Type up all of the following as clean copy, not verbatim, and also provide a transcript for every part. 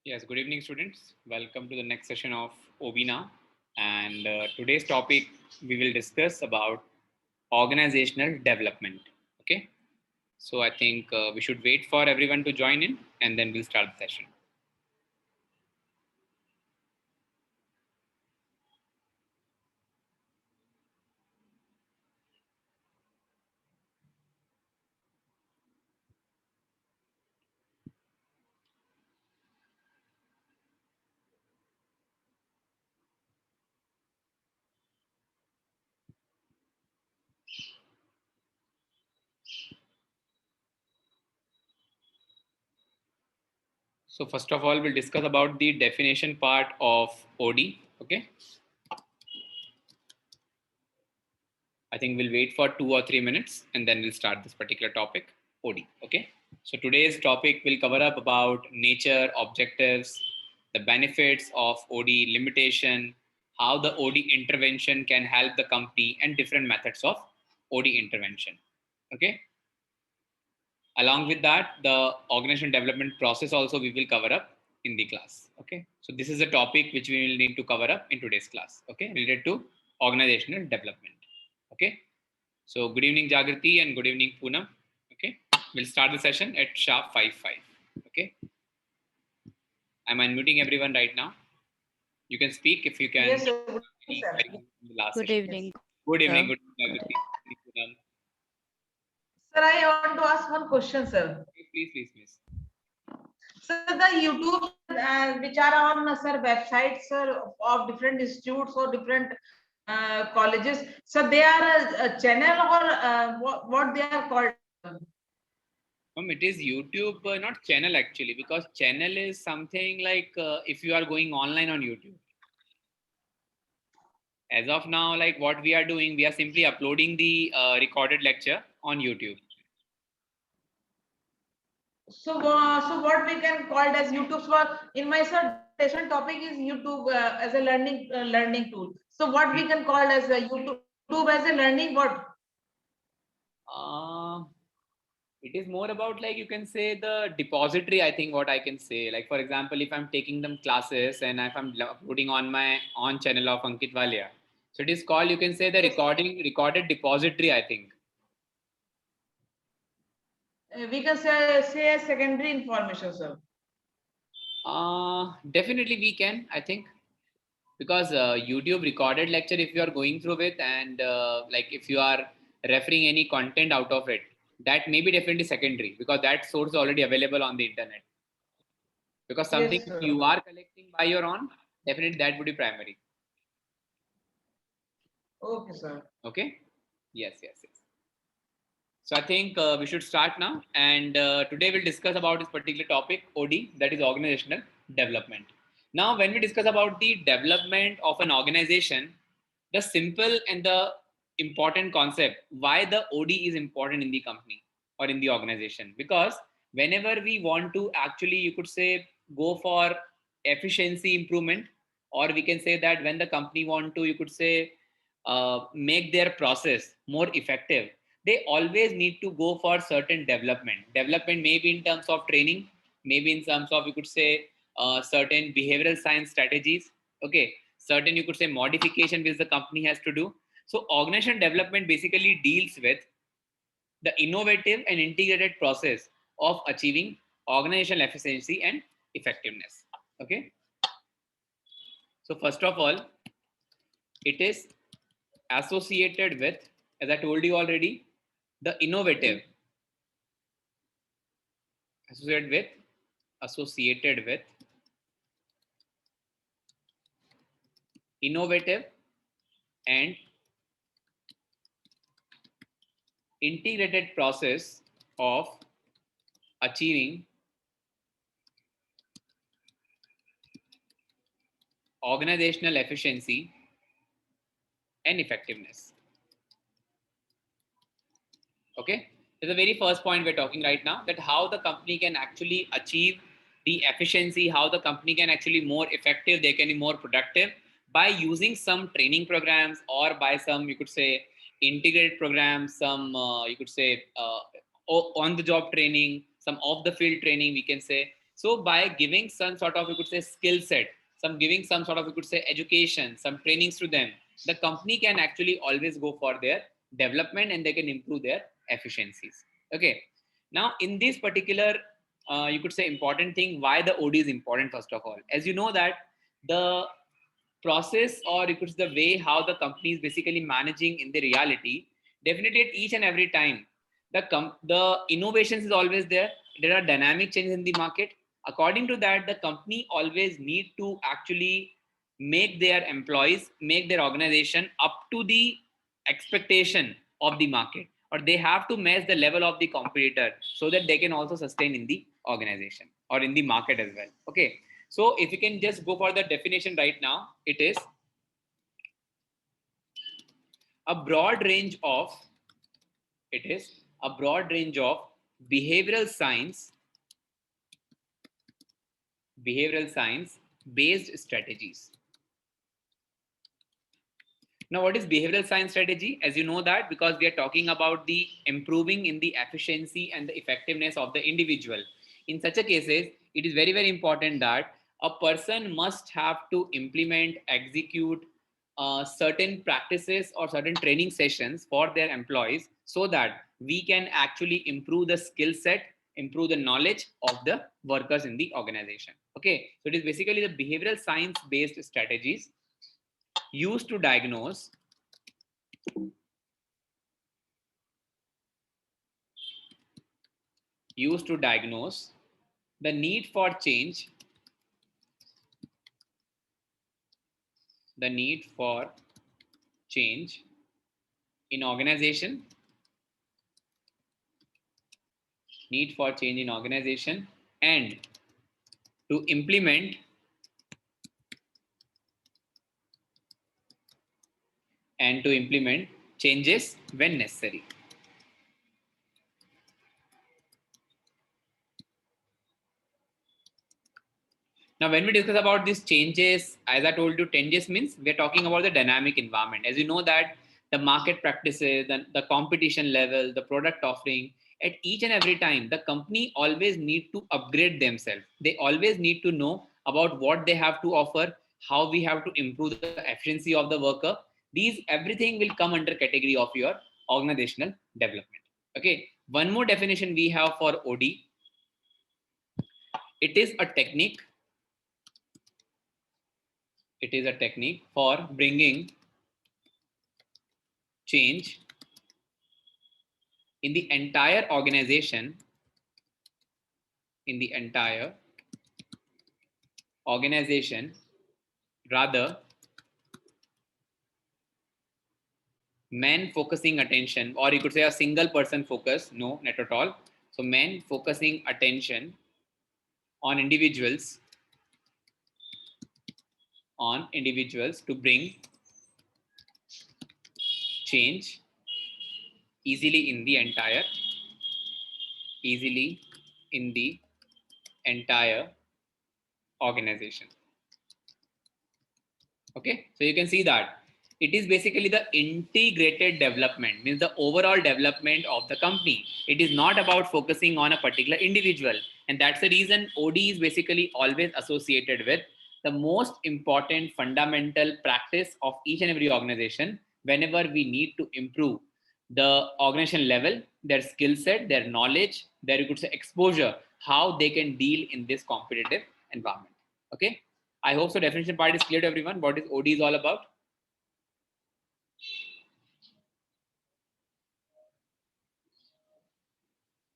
Yes, good evening, students. Welcome to the next session of OBNA. And today's topic we will discuss about organizational development. Okay, so I think we should wait for everyone to join in, and then we'll start the session. So first of all, we'll discuss about the definition part of OD. Okay, I think we'll wait for 2 or 3 minutes, and then we'll start this particular topic, OD. Okay. So today's topic will cover up about nature, objectives, the benefits of OD, limitation, how the OD intervention can help the company, and different methods of OD intervention. Okay. Along with that, the organization development process also we will cover up in the class. Okay. So this is a topic which we will need to cover up in today's class. Okay. Related to organizational development. Okay. So good evening, Jagriti, and good evening, Poonam. Okay, we'll start the session at sharp 5:05. Okay, I'm unmuting everyone right now. You can speak if you can. Yes, sir. Good evening, sir. In the last Good session. evening, Good evening, sir. good evening, Jagriti. Poonam. Sir, I want to ask one question, sir. Okay, please, please. Sir, the YouTube which are on sir websites, sir, of different institutes or different colleges, so they are a channel or what they are called? It is YouTube, not channel actually, because channel is something like if you are going online on YouTube. As of now, like what we are doing, we are simply uploading the recorded lecture on YouTube. So what we can call it as YouTube? So in my dissertation topic is YouTube as a learning tool. So what we can call as a YouTube as a learning what? Uh, it is more about, like, you can say the depository. I think what I can say, like, for example, if I'm taking them classes and if I'm uploading on my on channel of Ankit Walia, so it is called, you can say, the Yes. recorded depository, I think. We can say a secondary information, sir. Definitely we can, I think, because YouTube recorded lecture, if you are going through it, and like if you are referring any content out of it, that may be definitely secondary, because that source is already available on the internet. Because something Yes, sir. you are collecting by your own, definitely that would be primary. Okay, sir. Okay. Yes. So I think we should start now, and today we'll discuss about this particular topic, OD, that is organizational development. Now when we discuss about the development of an organization, the simple and the important concept why the OD is important in the company or in the organization, because whenever we want to actually, you could say, go for efficiency improvement, or we can say that when the company want to, you could say, make their process more effective, they always need to go for certain development, maybe in terms of training, maybe in terms of, you could say, certain behavioral science strategies. Okay, certain, you could say, modification which the company has to do. So organization development basically deals with the innovative and integrated process of achieving organizational efficiency and effectiveness. Okay, so first of all, it is associated with, as I told you already, the associated with associated with innovative and integrated process of achieving organizational efficiency and effectiveness. Okay, so the very first point we're talking right now, that how the company can actually achieve the efficiency, how the company can actually more effective, they can be more productive by using some training programs, or by some, you could say, integrated programs, some you could say on the job training, some off the field training, we can say. So by giving some sort of, you could say, skill set, giving some sort of, you could say, education, some trainings to them, the company can actually always go for their development and they can improve their efficiencies. Okay. Now in this particular, you could say, important thing, why the OD is important, first of all, as you know that the process, or you could say the way how the company is basically managing in the reality, definitely at each and every time the innovations is always there. There are dynamic changes in the market. According to that, the company always need to actually make their employees, make their organization up to the expectation of the market, or they have to match the level of the competitor so that they can also sustain in the organization or in the market as well. Okay. So if you can just go for the definition right now, it is a broad range of, it is a broad range of behavioral science based strategies. Now, what is behavioral science strategy? As you know that, because we are talking about the improving in the efficiency and the effectiveness of the individual. In such a cases, it is very, very important that a person must have to implement, execute certain practices or certain training sessions for their employees so that we can actually improve the skill set, improve the knowledge of the workers in the organization. Okay, so it is basically the behavioral science based strategies used to diagnose the need for change, in organization, and to implement changes when necessary. Now, when we discuss about these changes, as I told you, changes means we're talking about the dynamic environment. As you know that the market practices, the competition level, the product offering, at each and every time, the company always need to upgrade themselves. They always need to know about what they have to offer, how we have to improve the efficiency of the worker. These everything will come under category of your organizational development. Okay. One more definition we have for OD. It is a technique for bringing change in the entire organization, rather man focusing attention, or you could say a single person focus, no, not at all. So man focusing attention on individuals to bring change easily in the entire organization. Okay, so you can see that it is basically the integrated development, means the overall development of the company. It is not about focusing on a particular individual, and that's the reason OD is basically always associated with the most important fundamental practice of each and every organization. Whenever we need to improve the organization level, their skill set, their knowledge, their, you could say, exposure, how they can deal in this competitive environment. Okay, I hope so definition part is clear to everyone what is OD is all about.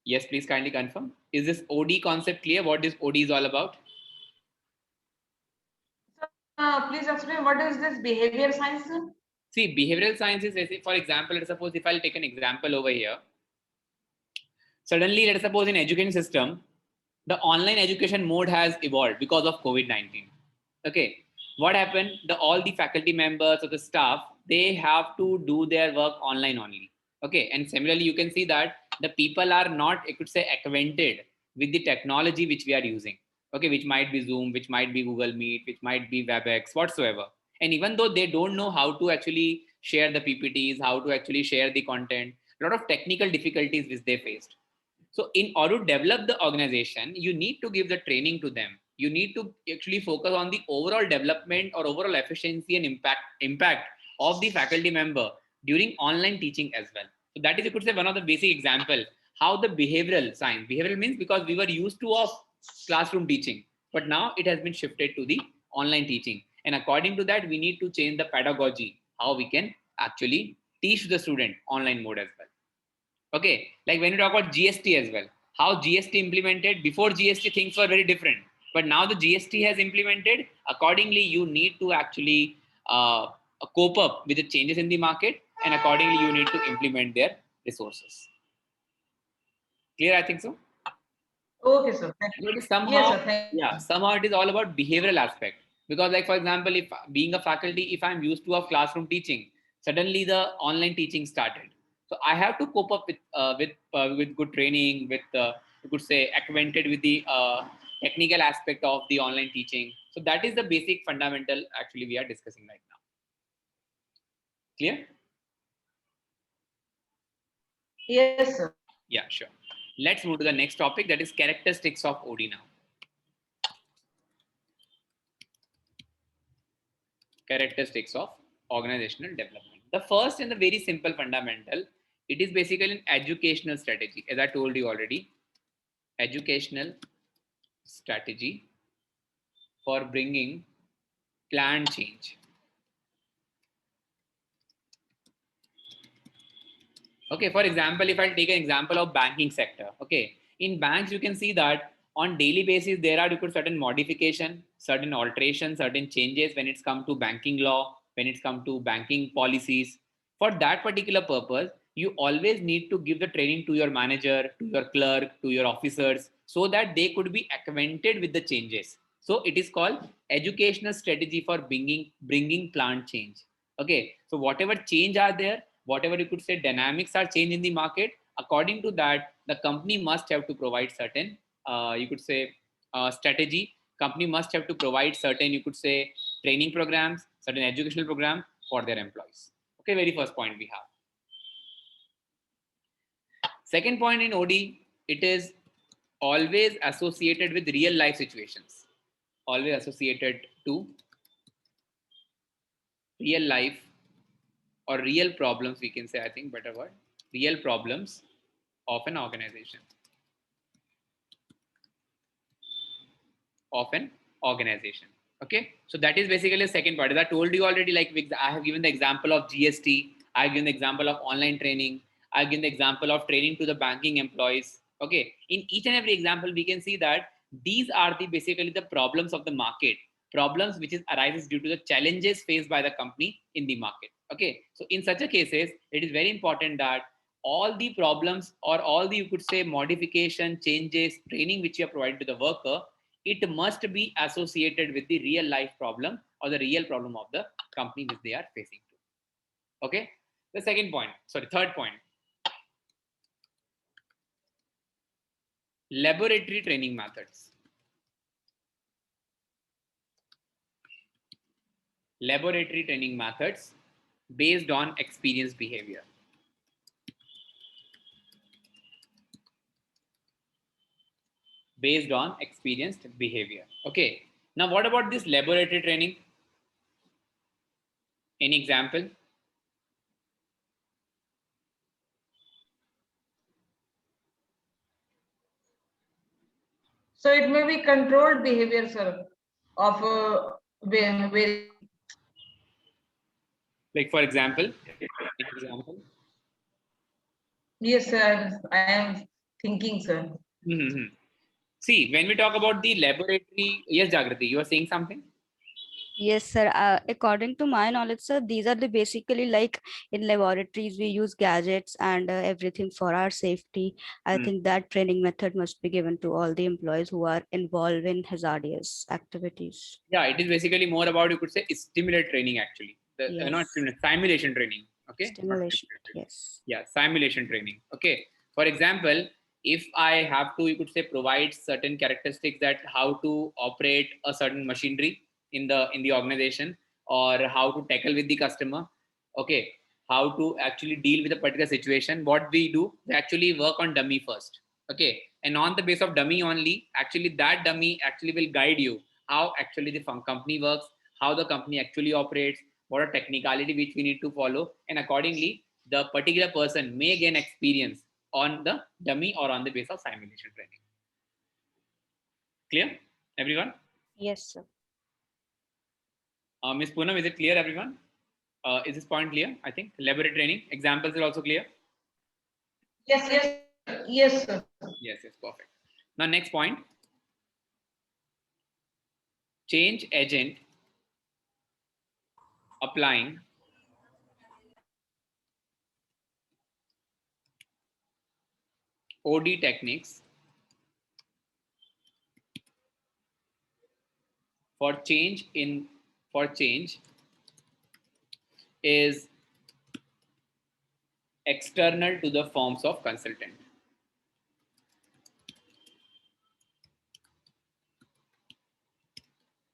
Yes, please kindly confirm. Is this OD concept clear? What is OD is all about? Please explain what is this behavior science? See, behavioral science is, for example, let's suppose if I'll take an example over here. Suddenly, let's suppose in education system, the online education mode has evolved because of COVID-19. Okay, what happened? All the faculty members or the staff, they have to do their work online only. Okay, and similarly, you can see that the people are not, I could say, acquainted with the technology which we are using. Okay, which might be Zoom, which might be Google Meet, which might be WebEx, whatsoever. And even though they don't know how to actually share the PPTs, how to actually share the content, a lot of technical difficulties which they faced. So in order to develop the organization, you need to give the training to them. You need to actually focus on the overall development or overall efficiency and impact of the faculty member during online teaching as well. So that is, you could say, one of the basic example how the behavioral science. Behavioral means because we were used to of classroom teaching, but now it has been shifted to the online teaching. And according to that, we need to change the pedagogy, how we can actually teach the student online mode as well. Okay, like when you talk about GST as well, how GST implemented, before GST things were very different, but now the GST has implemented. Accordingly, you need to actually cope up with the changes in the market, and accordingly you need to implement their resources. Clear? I think so. Okay, sir. Thank you. Somehow, Yes, sir. Thank you. yeah, somehow it is all about behavioral aspect. Because, like for example, if being a faculty, if I'm used to a classroom teaching, suddenly the online teaching started. So I have to cope up with good training, with you could say acquainted with the technical aspect of the online teaching. So that is the basic fundamental actually we are discussing right now. Clear? Yes, sir. Yeah, sure. Let's move to the next topic, that is characteristics of OD now. Characteristics of organizational development. The first and the very simple fundamental, it is basically an educational strategy. As I told you already, educational strategy for bringing planned change. Okay, for example, if I take an example of banking sector, okay, in banks you can see that on daily basis there are certain modification, certain alteration, certain changes when it's come to banking law, when it's come to banking policies. For that particular purpose, you always need to give the training to your manager, to your clerk, to your officers, so that they could be acquainted with the changes. So it is called educational strategy for bringing planned change. Okay, so whatever change are there, whatever you could say dynamics are changed in the market, according to that the company must have to provide certain you could say strategy. Company must have to provide certain, you could say, training programs, certain educational program for their employees. Okay, very first point we have. Second point in OD, it is always associated with real life situations, always associated to real life or real problems, we can say, I think better word, real problems of an organization. Of an organization. Okay, so that is basically the second part. As I told you already, like I have given the example of GST, I've given the example of online training, I've given the example of training to the banking employees. Okay, in each and every example, we can see that these are the basically the problems of the market, problems which is arises due to the challenges faced by the company in the market. Okay, so in such a cases, it is very important that all the problems or all the, you could say, modification, changes, training which you are provided to the worker, it must be associated with the real life problem or the real problem of the company which they are facing to. Okay, the third point, laboratory training methods. Laboratory training methods based on experience behavior. Based on experienced behavior. Okay, now what about this laboratory training? Any example? So it may be controlled behavior, sir, of very. Like for example, Yes, sir. I am thinking, sir. Mm-hmm. See, when we talk about the laboratory, yes, Jagrati, you are saying something? Yes, sir. According to my knowledge, sir, these are the basically like in laboratories we use gadgets and everything for our safety. I think that training method must be given to all the employees who are involved in hazardous activities. Yeah, it is basically more about, you could say, stimulate training actually. Yes. Not stimulate, simulation training. Okay. Stimulation. Yes. Yeah, simulation training. Okay. For example, if I have to, you could say, provide certain characteristics that how to operate a certain machinery in the organization, or how to tackle with the customer. Okay. How to actually deal with a particular situation. What we do, we actually work on dummy first. Okay, and on the base of dummy only, actually that dummy actually will guide you how actually the company works, how the company actually operates, what are technicality which we need to follow, and accordingly the particular person may gain experience on the dummy or on the base of simulation training. Clear, everyone? Yes, sir. Ms. Poonam, is it clear, everyone? Is this point clear? I think laboratory training examples are also clear. Yes, yes, yes, sir. Yes, yes, perfect. Now next point, change agent applying OD techniques for change is external to the forms of consultant.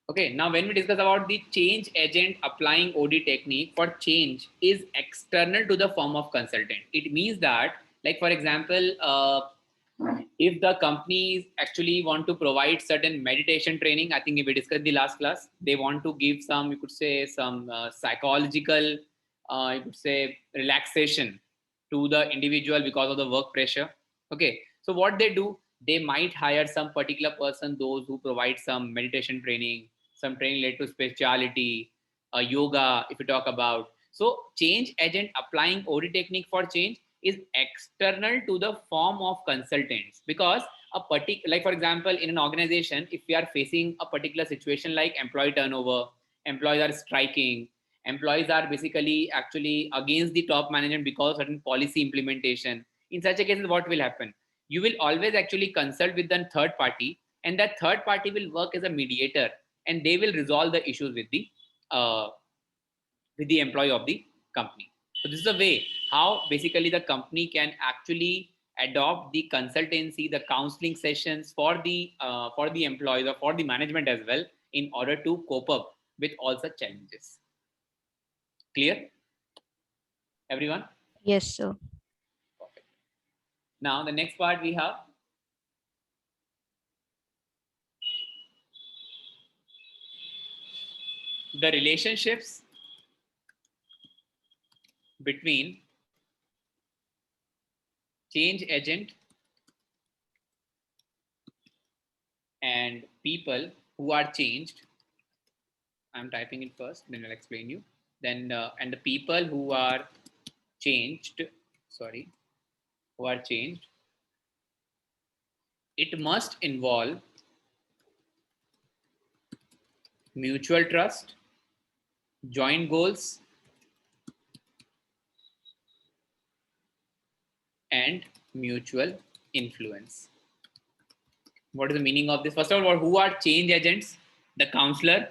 Okay, now when we discuss about the change agent applying OD technique for change is external to the form of consultant. It means that, like for example, if the companies actually want to provide certain meditation training, I think we discussed the last class, they want to give some, you could say some psychological, you could say relaxation to the individual because of the work pressure. Okay, so what they do, they might hire some particular person, those who provide some meditation training, some training related to spirituality, yoga, if you talk about. So change agent applying OD technique for change is external to the form of consultants, because a particular, like for example, in an organization, if we are facing a particular situation like employee turnover, employees are striking, employees are basically actually against the top management because of certain policy implementation, in such a case what will happen, you will always actually consult with the third party, and that third party will work as a mediator, and they will resolve the issues uh, with the employee of the company. So this is a way how basically the company can actually adopt the consultancy, the counseling sessions for the employees or for the management as well, in order to cope up with all such challenges. Clear, everyone? Yes, sir. Perfect. Now the next part we have the relationships between change agent and people who are changed. I'm typing it first, then I'll explain you. Then and the people who are changed, sorry, who are changed, it must involve mutual trust, joint goals, and mutual influence. What is the meaning of this? First of all, who are change agents? The counselor,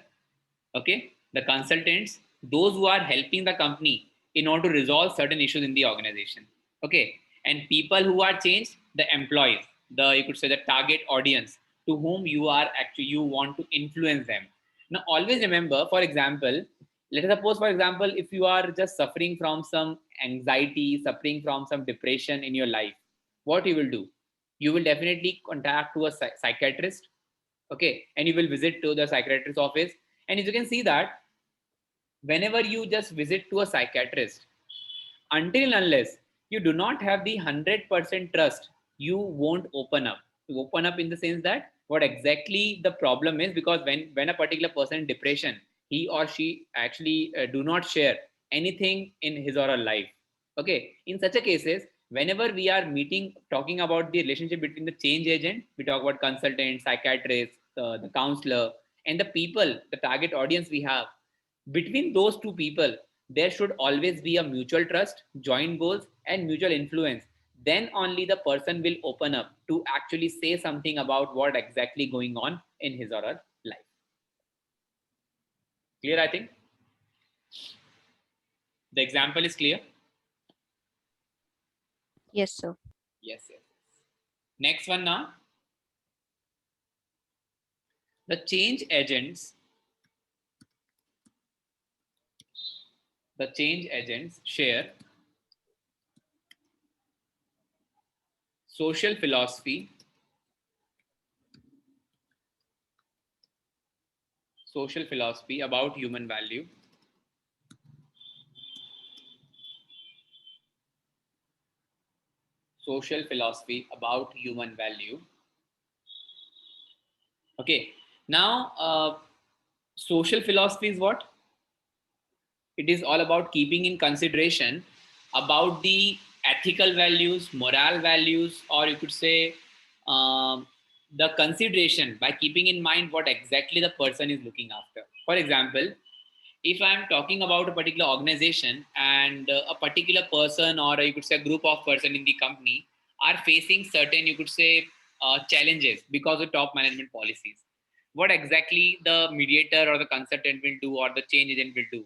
okay, the consultants, those who are helping the company in order to resolve certain issues in the organization, okay, and people who are changed, the employees, the, you could say, the target audience to whom you are actually, you want to influence them. Now always remember, for example, let us suppose, for example, if you are just suffering from some anxiety, suffering from some depression in your life, what you will do, you will definitely contact to a psychiatrist, okay, and you will visit to the psychiatrist's office. And as you can see that whenever you just visit to a psychiatrist, until and unless you do not have the 100% trust, you won't open up. You open up in the sense that what exactly the problem is, because when a particular person in depression, he or she actually do not share anything in his or her life. Okay, in such a cases, whenever we are meeting, talking about the relationship between the change agent, we talk about consultant, psychiatrist, the counselor, and the people, the target audience we have. Between those two people, there should always be a mutual trust, joint goals, and mutual influence. Then only the person will open up to actually say something about what exactly going on in his or her life. Clear, I think? The example is clear? Yes, sir. Yes, yes. Next one now. The change agents share social philosophy about human value. Social philosophy about human value. Okay. Now, social philosophy is what? It is all about keeping in consideration about the ethical values, moral values, or you could say the consideration by keeping in mind what exactly the person is looking after. For example, if I'm talking about a particular organization and a particular person, or you could say a group of person in the company are facing certain, you could say, challenges because of top management policies, what exactly the mediator or the consultant will do or the change agent will do?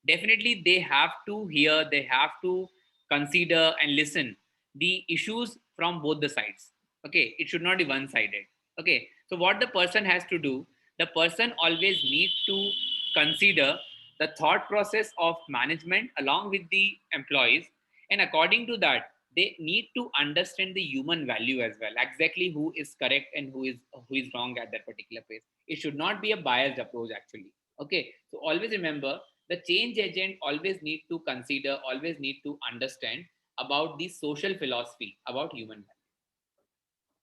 Definitely they have to hear, they have to consider and listen the issues from both the sides. Okay, it should not be one sided. Okay, so what the person has to do, the person always needs to consider the thought process of management along with the employees, and according to that they need to understand the human value as well, exactly who is correct and who is wrong at that particular place. It should not be a biased approach actually. Okay, so always remember, the change agent always need to consider, always need to understand about the social philosophy about human value.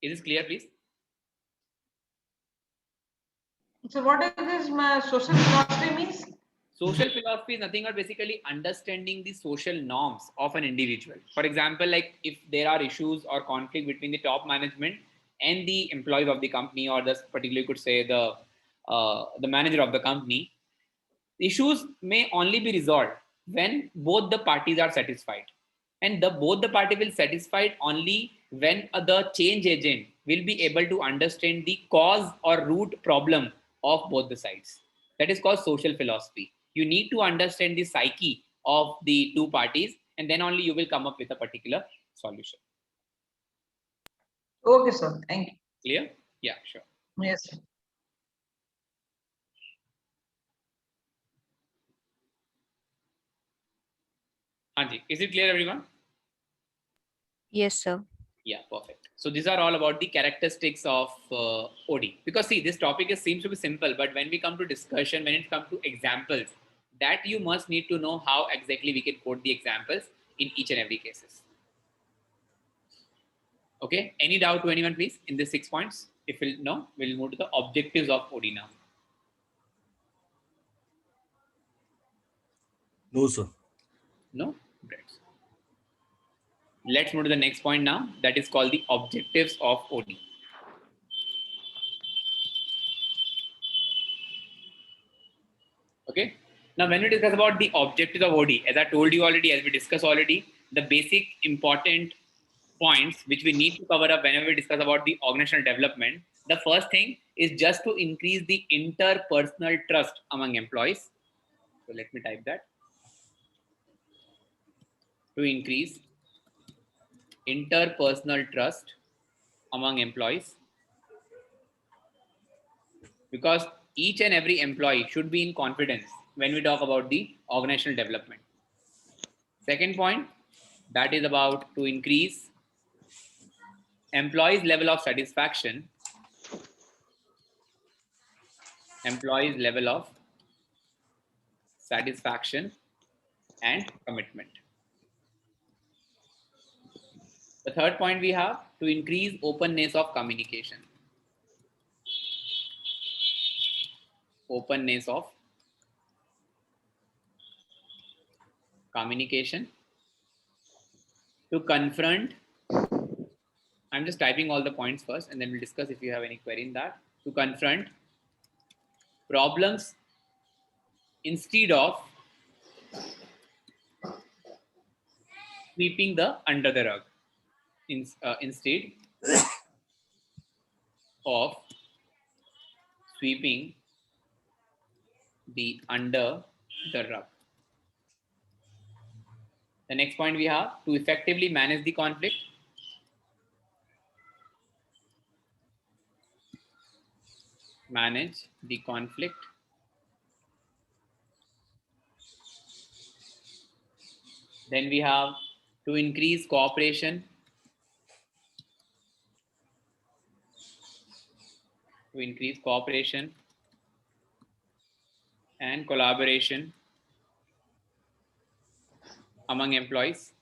Is this clear, please? So what is this social philosophy means? Social philosophy is nothing but basically understanding the social norms of an individual. For example, like if there are issues or conflict between the top management and the employees of the company, or the particularly could say the manager of the company, issues may only be resolved when both the parties are satisfied, and both the party will satisfied only when the change agent will be able to understand the cause or root problem of both the sides. That is called social philosophy. You need to understand the psyche of the two parties, and then only you will come up with a particular solution. Okay, sir. Thank you. Clear? Yeah, sure. Yes, sir. Anji, is it clear, everyone? Yes, sir. Yeah, perfect. So these are all about the characteristics of OD. Because see, this topic seems to be simple, but when we come to discussion, when it comes to examples, that you must need to know how exactly we can quote the examples in each and every cases. Okay. Any doubt to anyone, please, in these 6 points? If we'll know, we'll move to the objectives of OD now. No, sir. No? Great. Let's move to the next point now. That is called the objectives of OD. Okay. Now, when we discuss about the objectives of OD, as I told you already, as we discussed already, the basic important points which we need to cover up whenever we discuss about the organizational development. The first thing is just to increase the interpersonal trust among employees. So let me type that. To increase interpersonal trust among employees, because each and every employee should be in confidence when we talk about the organizational development. Second point, that is about to increase employees level of satisfaction, and commitment. The third point we have to increase openness of communication. Openness of communication to confront. I'm just typing all the points first and then we'll discuss if you have any query in that. To confront problems instead of sweeping the under the rug. Instead of sweeping the under the rug. The next point we have to effectively manage the conflict. Manage the conflict. Then we have to increase cooperation to increase cooperation and collaboration among employees.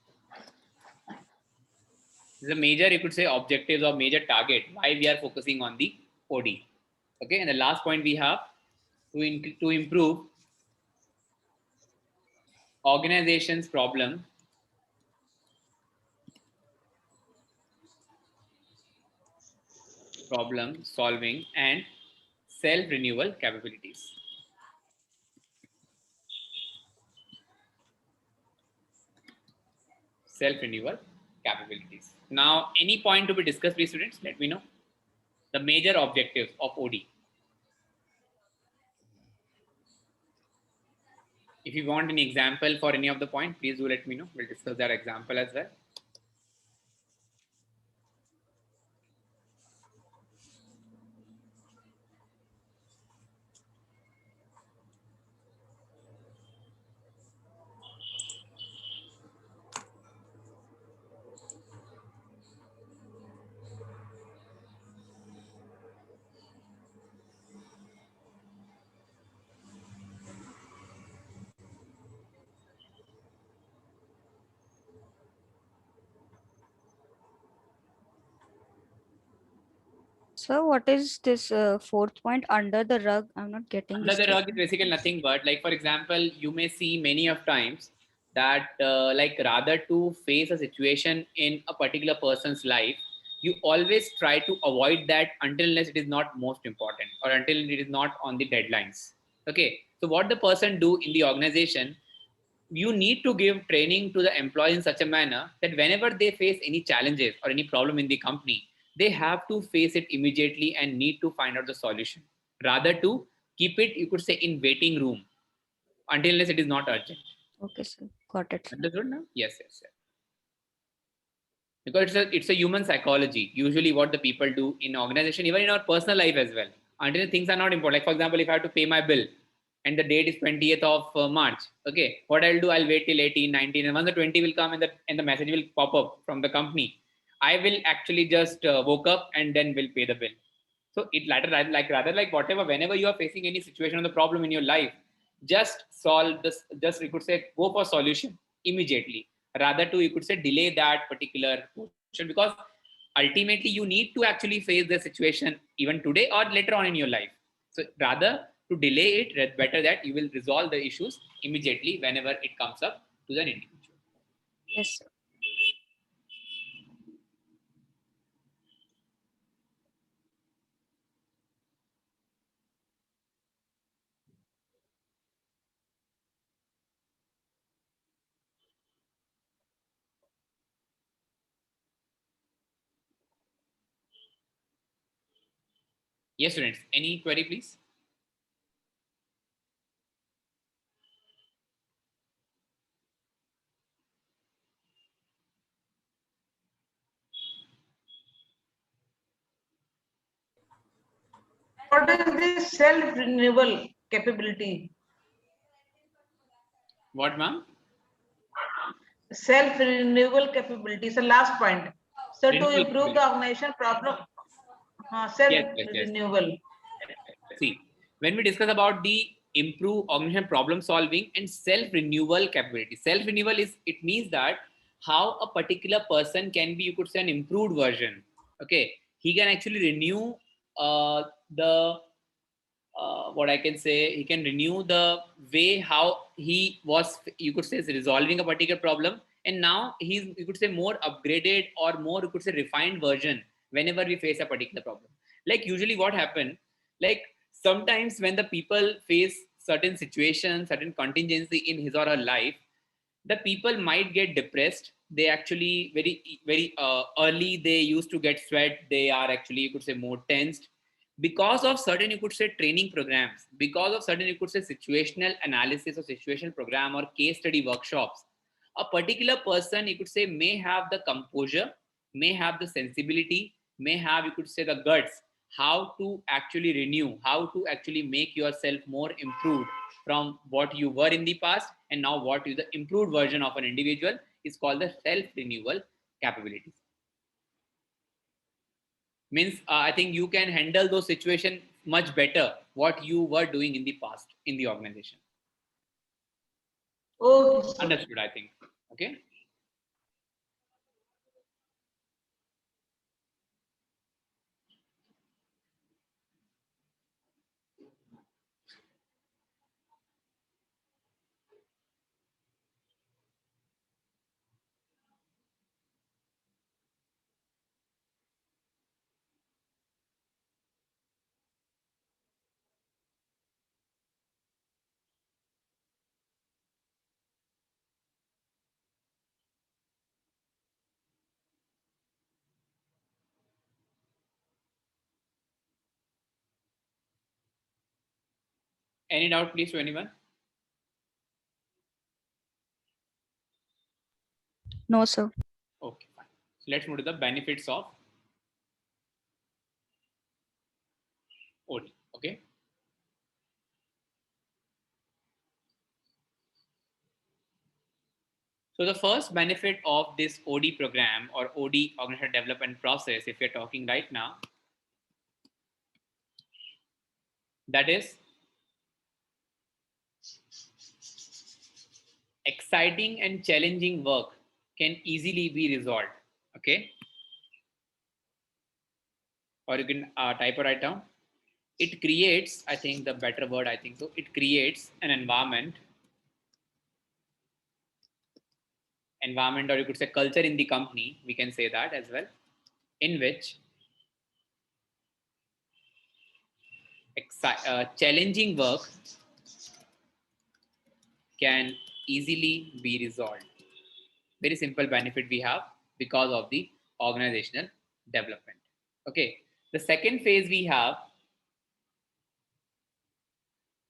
This is a major, you could say, objectives or major target why we are focusing on the OD. Okay, and the last point we have to improve organization's problem solving and self renewal capabilities. Self renewal capabilities. Now, any point to be discussed, please, students, let me know the major objectives of OD. If you want an example for any of the point, please do let me know. We'll discuss that example as well. So what is this fourth point, under the rug? I'm not getting Under this the rug is statement. basically nothing but, like, for example, you may see many of times that like rather to face a situation in a particular person's life, you always try to avoid that until unless it is not most important or until it is not on the deadlines. Okay, so what the person do in the organization, you need to give training to the employees in such a manner that whenever they face any challenges or any problem in the company, they have to face it immediately and need to find out the solution rather to keep it, you could say, in waiting room until unless it is not urgent. Okay, sir. Got it, sir. Understood now? Yes, yes, yes. Because it's a human psychology. Usually what the people do in organization, even in our personal life as well, until things are not important. Like, for example, if I have to pay my bill and the date is 20th of March, okay, what I'll do, I'll wait till 18, 19, and once the 20 will come and the message will pop up from the company, I will actually just woke up and then will pay the bill. So it rather like whatever, whenever you are facing any situation or the problem in your life, just solve this, just you could say go for solution immediately rather to, you could say, delay that particular portion, because ultimately you need to actually face the situation even today or later on in your life. So rather to delay it, better that you will resolve the issues immediately whenever it comes up to the individual. Yes, sir. Yes, students, any query please? What is this self-renewal capability? What, ma'am? Self-renewal capability is the last point. So to Renewal improve the organization problem, Yes, yes, yes. self-renewal. See, when we discuss about the improve organization problem solving and self renewal capability, self renewal is, it means that how a particular person can be, you could say, an improved version. Okay, he can actually renew the what I can say, he can renew the way how he was, you could say, resolving a particular problem, and now he's, you could say, more upgraded or more, you could say, refined version whenever we face a particular problem. Like usually what happened, like sometimes when the people face certain situations, certain contingency in his or her life, the people might get depressed. They actually very early they used to get sweat, they are actually, you could say, more tensed because of certain, you could say, training programs, because of certain, you could say, situational analysis or situational program or case study workshops. A particular person, you could say, may have the composure, may have the sensibility, may have, you could say, the guts, how to actually renew, how to actually make yourself more improved from what you were in the past, and now what is the improved version of an individual is called the self renewal capabilities. Means I think you can handle those situations much better what you were doing in the past in the organization. Okay, sir. Understood, I think. Okay. Any doubt, please, to anyone? No, sir. Okay, fine. So let's move to the benefits of OD. Okay. So the first benefit of this OD program or OD organizational development process, if you're talking right now, that is exciting and challenging work can easily be resolved. Okay. Or you can type or write down. It creates, I think the better word, I think so, it creates an environment, or you could say culture in the company, we can say that as well, in which challenging work can easily be resolved. Very simple benefit we have because of the organizational development. Okay. The second phase we have,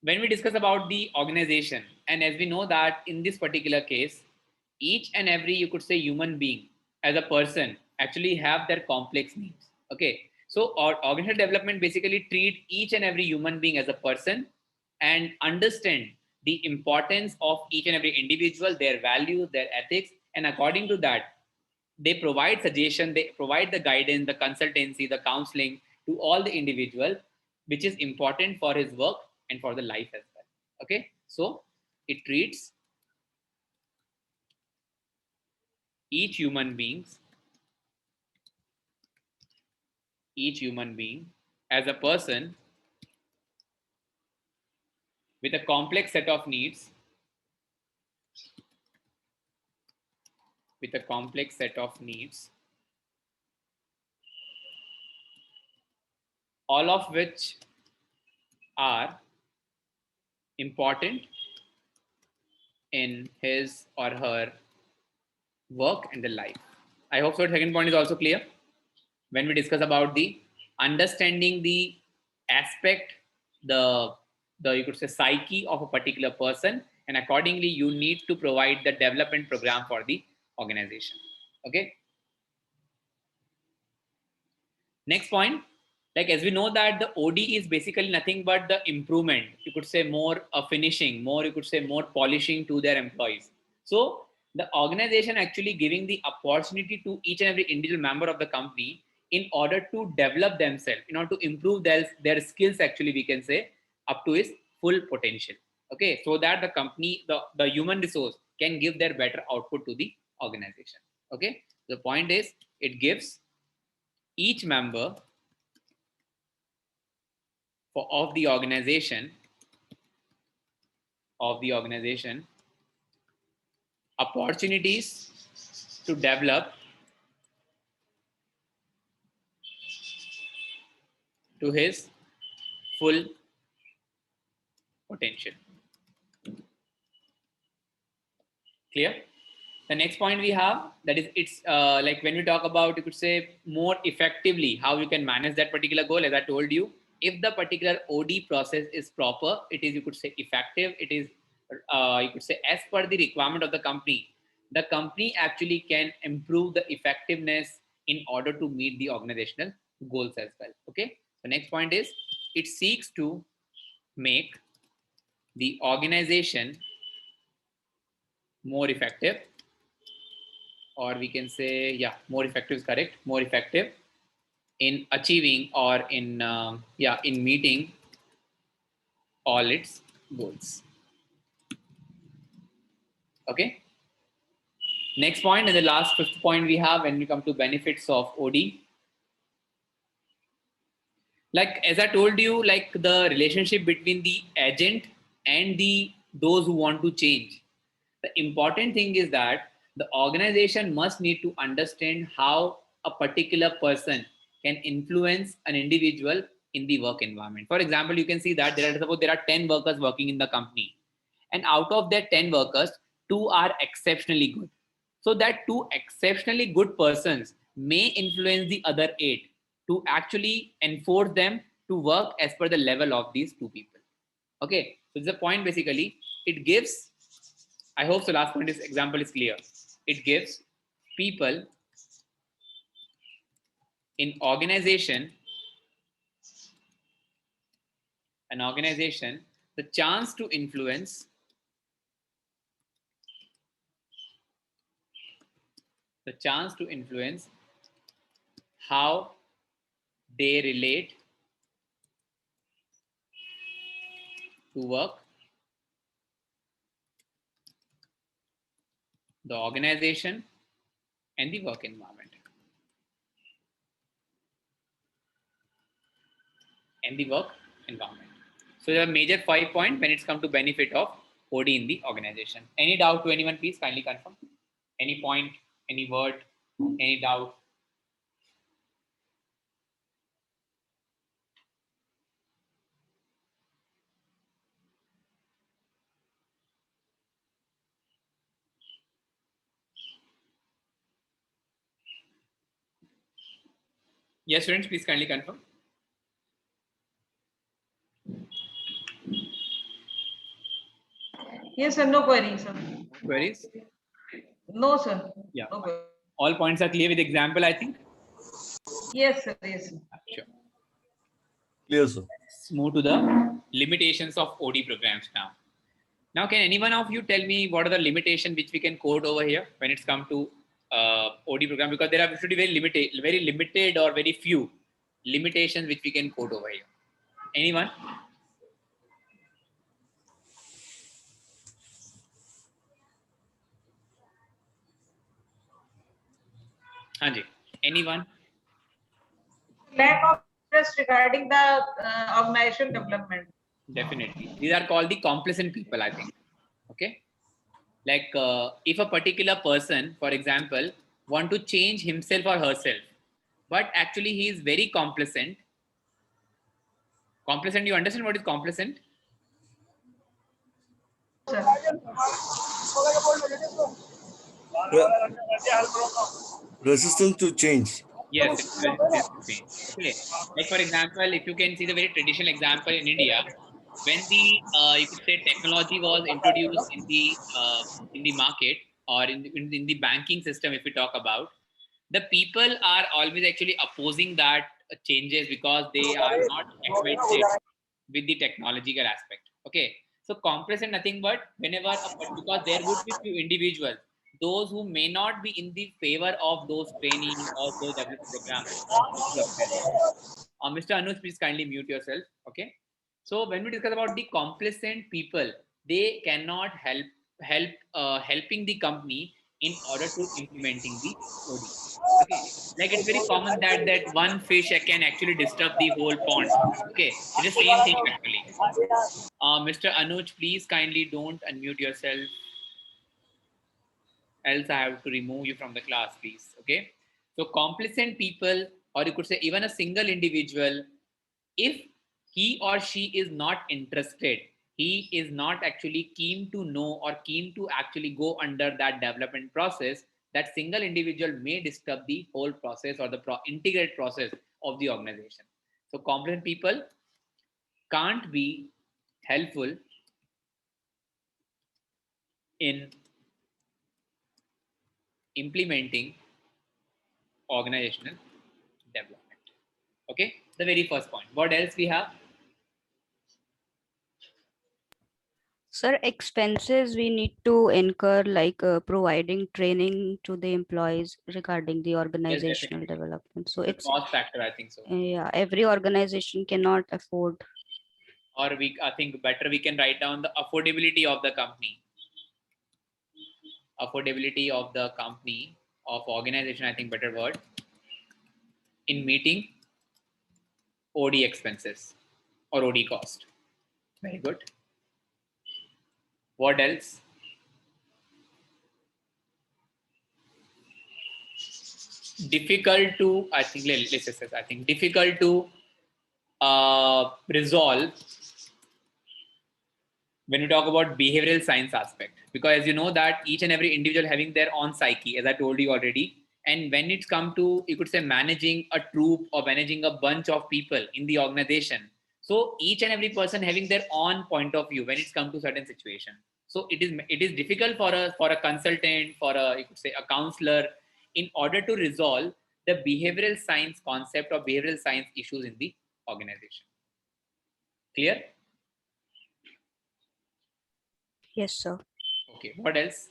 when we discuss about the organization, and as we know that in this particular case, each and every, you could say, human being as a person actually have their complex needs. Okay. So our organizational development basically treat each and every human being as a person and understand the importance of each and every individual, their values, their ethics, and according to that, they provide suggestion, they provide the guidance, the consultancy, the counseling to all the individual, which is important for his work and for the life as well. Okay. So it treats each human beings, each human being as a person with a complex set of needs, with a complex set of needs, all of which are important in his or her work and the life. I hope so. The second point is also clear. When we discuss about the understanding the aspect, the you could say psyche of a particular person, and accordingly you need to provide the development program for the organization. Okay. Next point, like as we know that the OD is basically nothing but the improvement, you could say more finishing, more you could say more polishing to their employees. So the organization actually giving the opportunity to each and every individual member of the company in order to develop themselves, in order to improve their skills, actually we can say up to its full potential. Okay, so that the company, the human resource can give their better output to the organization. Okay, the point is it gives each member of the organization opportunities to develop to his full potential. Clear? The next point we have, that is it's like when we talk about, you could say more effectively how you can manage that particular goal. As I told you, if the particular OD process is proper, it is, you could say, effective, it is you could say as per the requirement of the company actually can improve the effectiveness in order to meet the organizational goals as well. Okay. The next point is it seeks to make the organization more effective, or we can say, yeah, more effective is correct, more effective in achieving or in in meeting all its goals. Okay. Next point and the last fifth point we have when we come to benefits of OD. Like as I told you, like the relationship between the agent and the those who want to change. The important thing is that the organization must need to understand how a particular person can influence an individual in the work environment. For example, you can see that suppose there are 10 workers working in the company, and out of that 10 workers, 2 are exceptionally good. So that 2 exceptionally good persons may influence the other 8 to actually enforce them to work as per the level of these 2 people. Okay, so the point basically it gives, I hope the last point is example is clear. It gives people in an organization the chance to influence how they relate to work, the organization, and the work environment. So there are major 5 points when it's come to benefit of OD in the organization. Any doubt to anyone, please kindly confirm. Any point, any word, any doubt? Yes, students, please kindly confirm. Yes, sir. No query, sir. Queries? No, sir. Yeah. No query. All points are clear with example, I think. Yes, sir. Yes, sir. Sure. Clear, sir. Let's move to the limitations of OD programs now. Now, can anyone of you tell me what are the limitations which we can quote over here when it's come to OD program? Because there are should be very limited or very few limitations which we can quote over here. Anyone? Hanji. Anyone? Lack of interest regarding the organization development. Definitely. These are called the complacent people, I think. Okay. Like if a particular person, for example, want to change himself or herself, but actually he is very complacent. Complacent, you understand what is complacent? Sir. Resistance to change. Yes, it's very interesting. Okay, like for example, if you can see the very traditional example in India, when the you could say technology was introduced in the market or in the banking system, if we talk about, the people are always actually opposing that changes because they are not acquainted with the technological aspect. Okay, so complacent nothing but whenever because there would be few individuals those who may not be in the favor of those training or those development programs. Mr. Anuj, please kindly mute yourself. Okay. So when we discuss about the complacent people, they cannot helping the company in order to implementing the OD. Okay. Like it's very common that one fish can actually disturb the whole pond. Okay. It's the same thing actually. Mr. Anuj, please kindly don't unmute yourself. Else I have to remove you from the class, please. Okay. So complacent people, or you could say even a single individual, if he or she is not interested, he is not actually keen to know or keen to actually go under that development process, that single individual may disturb the whole process or the integrated process of the organization. So competent people can't be helpful in implementing organizational development. Okay, the very first point. What else we have? Sir, expenses we need to incur, like providing training to the employees regarding the organizational definitely. development. So The it's, cost factor, I think so. yeah, every organization cannot afford. Or I think better we can write down the affordability of the company. Affordability of the company, of organization, I think better word, in meeting OD expenses or OD cost. Very good. What else? Difficult to, I think, I think difficult to resolve when you talk about behavioral science aspect, because as you know that each and every individual having their own psyche, as I told you already. And when it's come to, you could say, managing a troop or managing a bunch of people in the organization, so each and every person having their own point of view when it's come to certain situation. So it is difficult for a consultant, for a, you could say, a counselor, in order to resolve the behavioral science concept or behavioral science issues in the organization. Clear? Yes, sir. Okay, what else?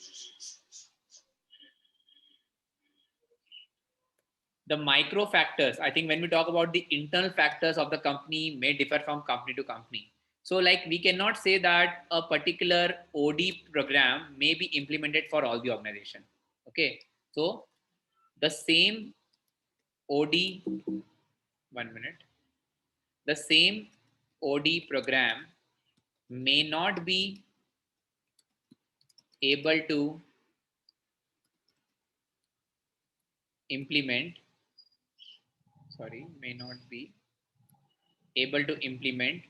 The micro factors, I think when we talk about the internal factors of the company may differ from company to company. So like we cannot say that a particular OD program may be implemented for all the organization. Okay, so the same OD, 1 minute, the same OD program may not be able to implement, may not be able to implement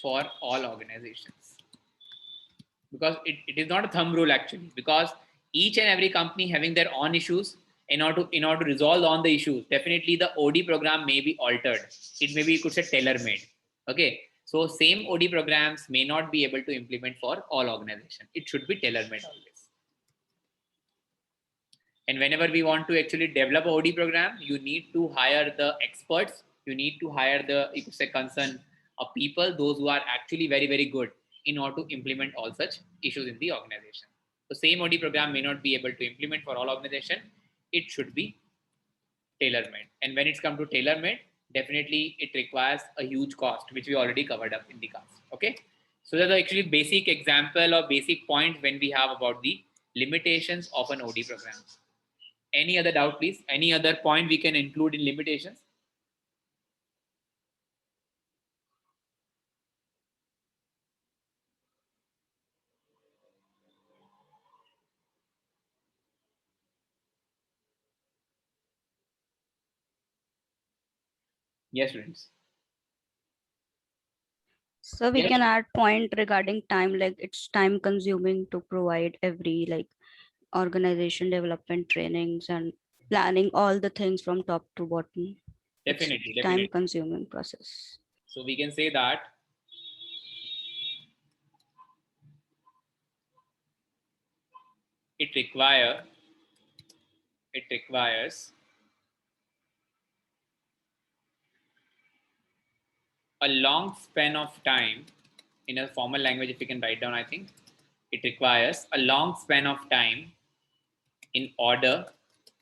for all organizations, because it is not a thumb rule actually, because each and every company having their own issues. In order to resolve on the issues, definitely the OD program may be altered. It may be, you could say, tailor made. Okay, so same OD programs may not be able to implement for all organizations. It should be tailor made always. And whenever we want to actually develop a OD program, you need to hire the experts. You need to hire the, you could say, concern of people, those who are actually very, very good in order to implement all such issues in the organization. The same OD program may not be able to implement for all organization. It should be tailor-made. And when it's come to tailor-made, definitely it requires a huge cost, which we already covered up in the class. Okay. So that's actually basic example or basic point when we have about the limitations of an OD program. Any other doubt, please? Any other point we can include in limitations? Yes, students. So we Yes. can add point regarding time, like it's time consuming to provide every like organization development trainings and planning all the things from top to bottom. It's Definitely, time definitely. consuming process. So we can say that it requires a long span of time. In a formal language, if you can write down, I think it requires a long span of time in order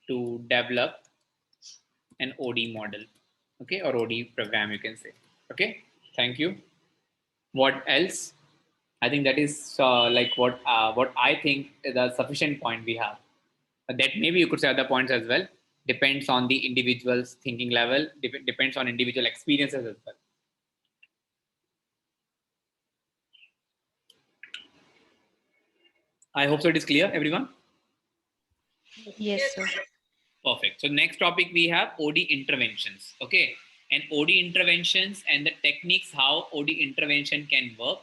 to develop an OD model. Okay, or OD program, you can say. Okay, thank you. What else? I think that is like what I think is a sufficient point we have. That maybe you could say other points as well. Depends on the individual's thinking level. Depends on individual experiences as well. I hope so it is clear, everyone. Yes, sir. Perfect. So next topic we have OD interventions. Okay, and OD interventions and the techniques how OD intervention can work.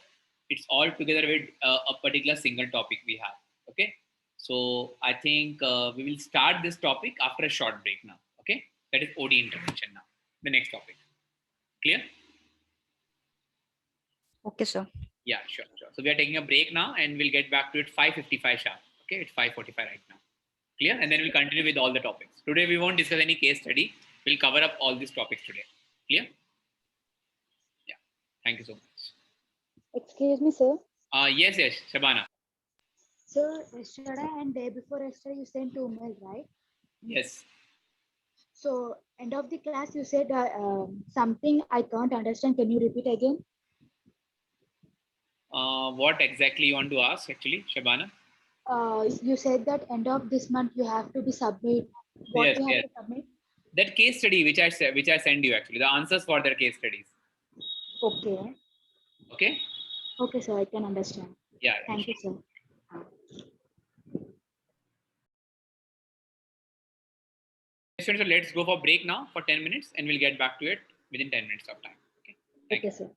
It's all together with a particular single topic we have. Okay, so I think we will start this topic after a short break now. Okay, that is OD intervention now. The next topic. Clear? Okay, sir. Yeah, sure. So we are taking a break now and we'll get back to it 5:55 sharp. Okay, it's 5:45 right now. Clear? And then we'll continue with all the topics. Today we won't discuss any case study. We'll cover up all these topics today. Clear? Yeah. Thank you so much. Excuse me, sir. Yes, Shabana. Sir, yesterday and day before yesterday, you sent 2 mails, right? Yes. So, end of the class, you said something I can't understand. Can you repeat again? What exactly you want to ask, actually, Shabana? You said that end of this month you have to be submit. What Yes, you have yes. to submit? That case study which I send you, actually, the answers for their case studies. Okay. Okay. Okay, sir. I can understand. Yeah. Thank you, sir. So let's go for break now for 10 minutes, and we'll get back to it within 10 minutes of time. Okay. Thank you. Okay, sir.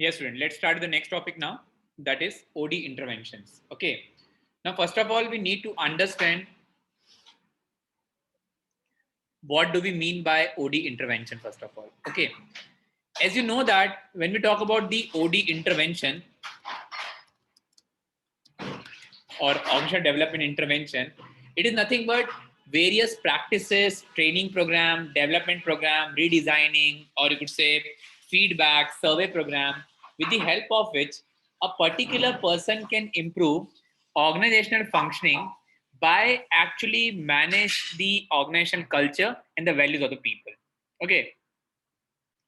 Yes, student. Let's start with the next topic now. That is OD interventions. Okay. Now, first of all, we need to understand what do we mean by OD intervention, first of all. Okay. As you know that when we talk about the OD intervention or organizational development intervention, it is nothing but various practices, training program, development program, redesigning, or you could say feedback, survey program, with the help of which a particular person can improve organizational functioning by actually manage the organizational culture and the values of the people. Okay.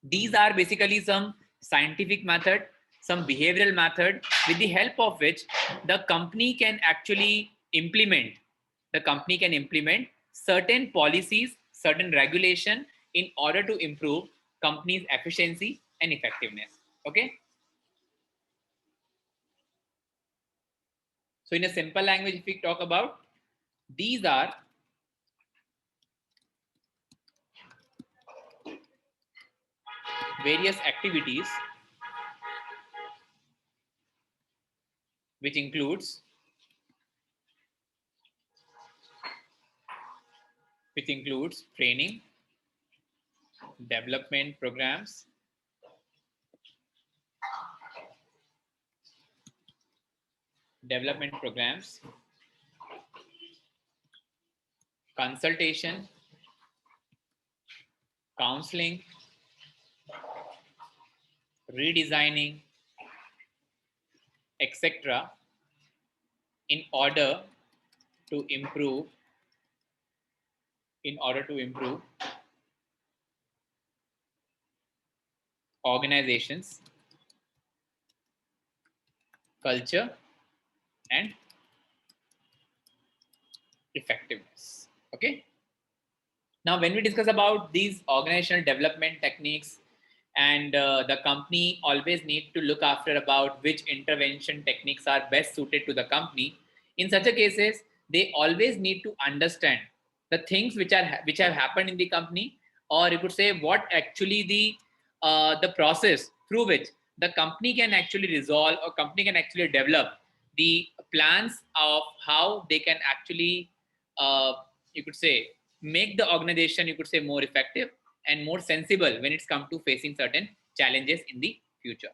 These are basically some scientific method, some behavioral method with the help of which the company can actually implement, certain policies, certain regulation in order to improve company's efficiency and effectiveness. Okay. So in a simple language, if we talk about, these are various activities which includes training, development programs, consultation, counseling, redesigning, etc. in order to improve organizations, culture, and effectiveness. Okay. Now, when we discuss about these organizational development techniques, and the company always need to look after about which intervention techniques are best suited to the company. In such a cases, they always need to understand the things which have happened in the company, or you could say what actually the process through which the company can actually resolve or company can actually develop the plans of how they can actually you could say make the organization, you could say, more effective and more sensible when it's come to facing certain challenges in the future.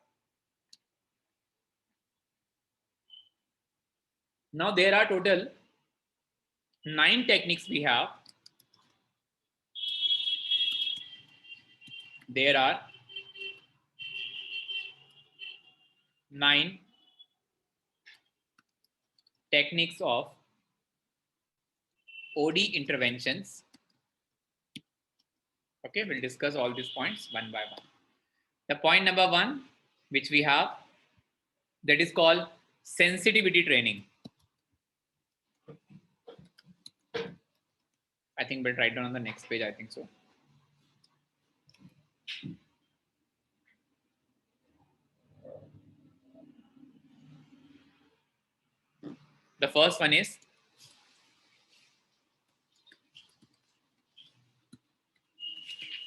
Now there are total 9 techniques we have. There are 9 techniques of OD interventions. Okay, we'll discuss all these points one by one. The point number 1, which we have, that is called sensitivity training. I think we'll write down on the next page, I think so. The first one is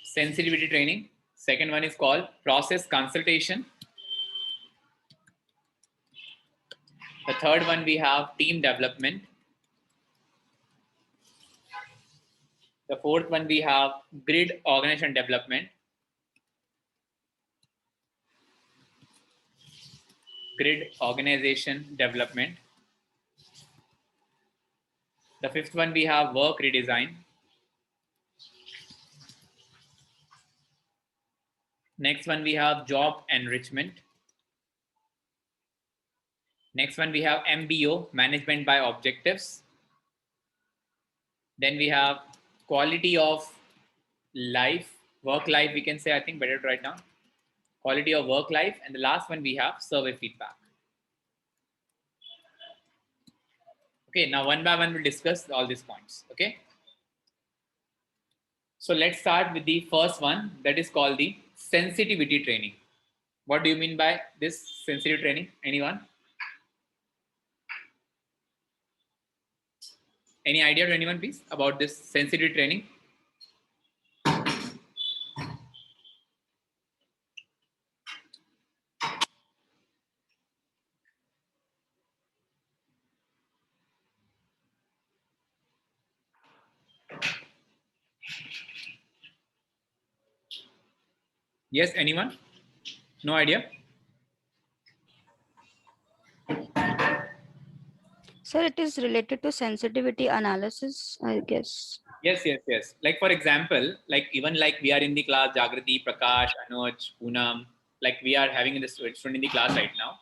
sensitivity training. Second one is called process consultation. The third one we have team development. The fourth one we have grid organization development. The fifth one we have work redesign. Next one we have job enrichment. Next one we have MBO, management by objectives. Then we have quality of life, work life, we can say, I think better right now. Quality of work life. And the last one we have survey feedback. Okay, now one by one we'll discuss all these points. Okay. So let's start with the first one, that is called the sensitivity training. What do you mean by this sensitivity training? Anyone? Any idea to anyone, please, about this sensitivity training? Yes, anyone? No idea? Sir, it is related to sensitivity analysis, I guess. Yes, yes, yes. Like for example, like even like we are in the class, Jagriti, Prakash, Anuj, Poonam, like we are having the student in the class right now.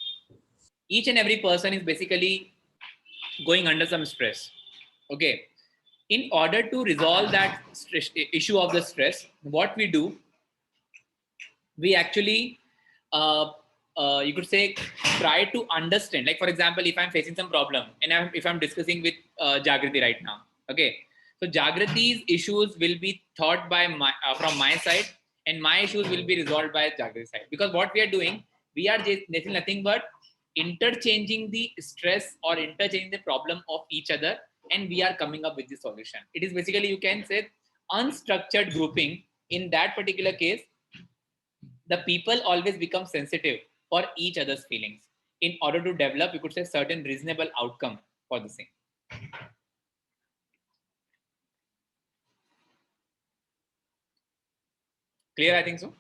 Each and every person is basically going under some stress. Okay. In order to resolve that issue of the stress, what we do, we actually, you could say, try to understand. Like for example, if I'm facing some problem and if I'm discussing with Jagriti right now, okay, so Jagriti's issues will be thought by from my side, and my issues will be resolved by Jagriti's side. Because what we are doing, we are just nothing but interchanging the stress or interchanging the problem of each other, and we are coming up with the solution. It is basically, you can say, unstructured grouping. In that particular case, the people always become sensitive for each other's feelings in order to develop, you could say, certain reasonable outcome for the same. Clear? I think so.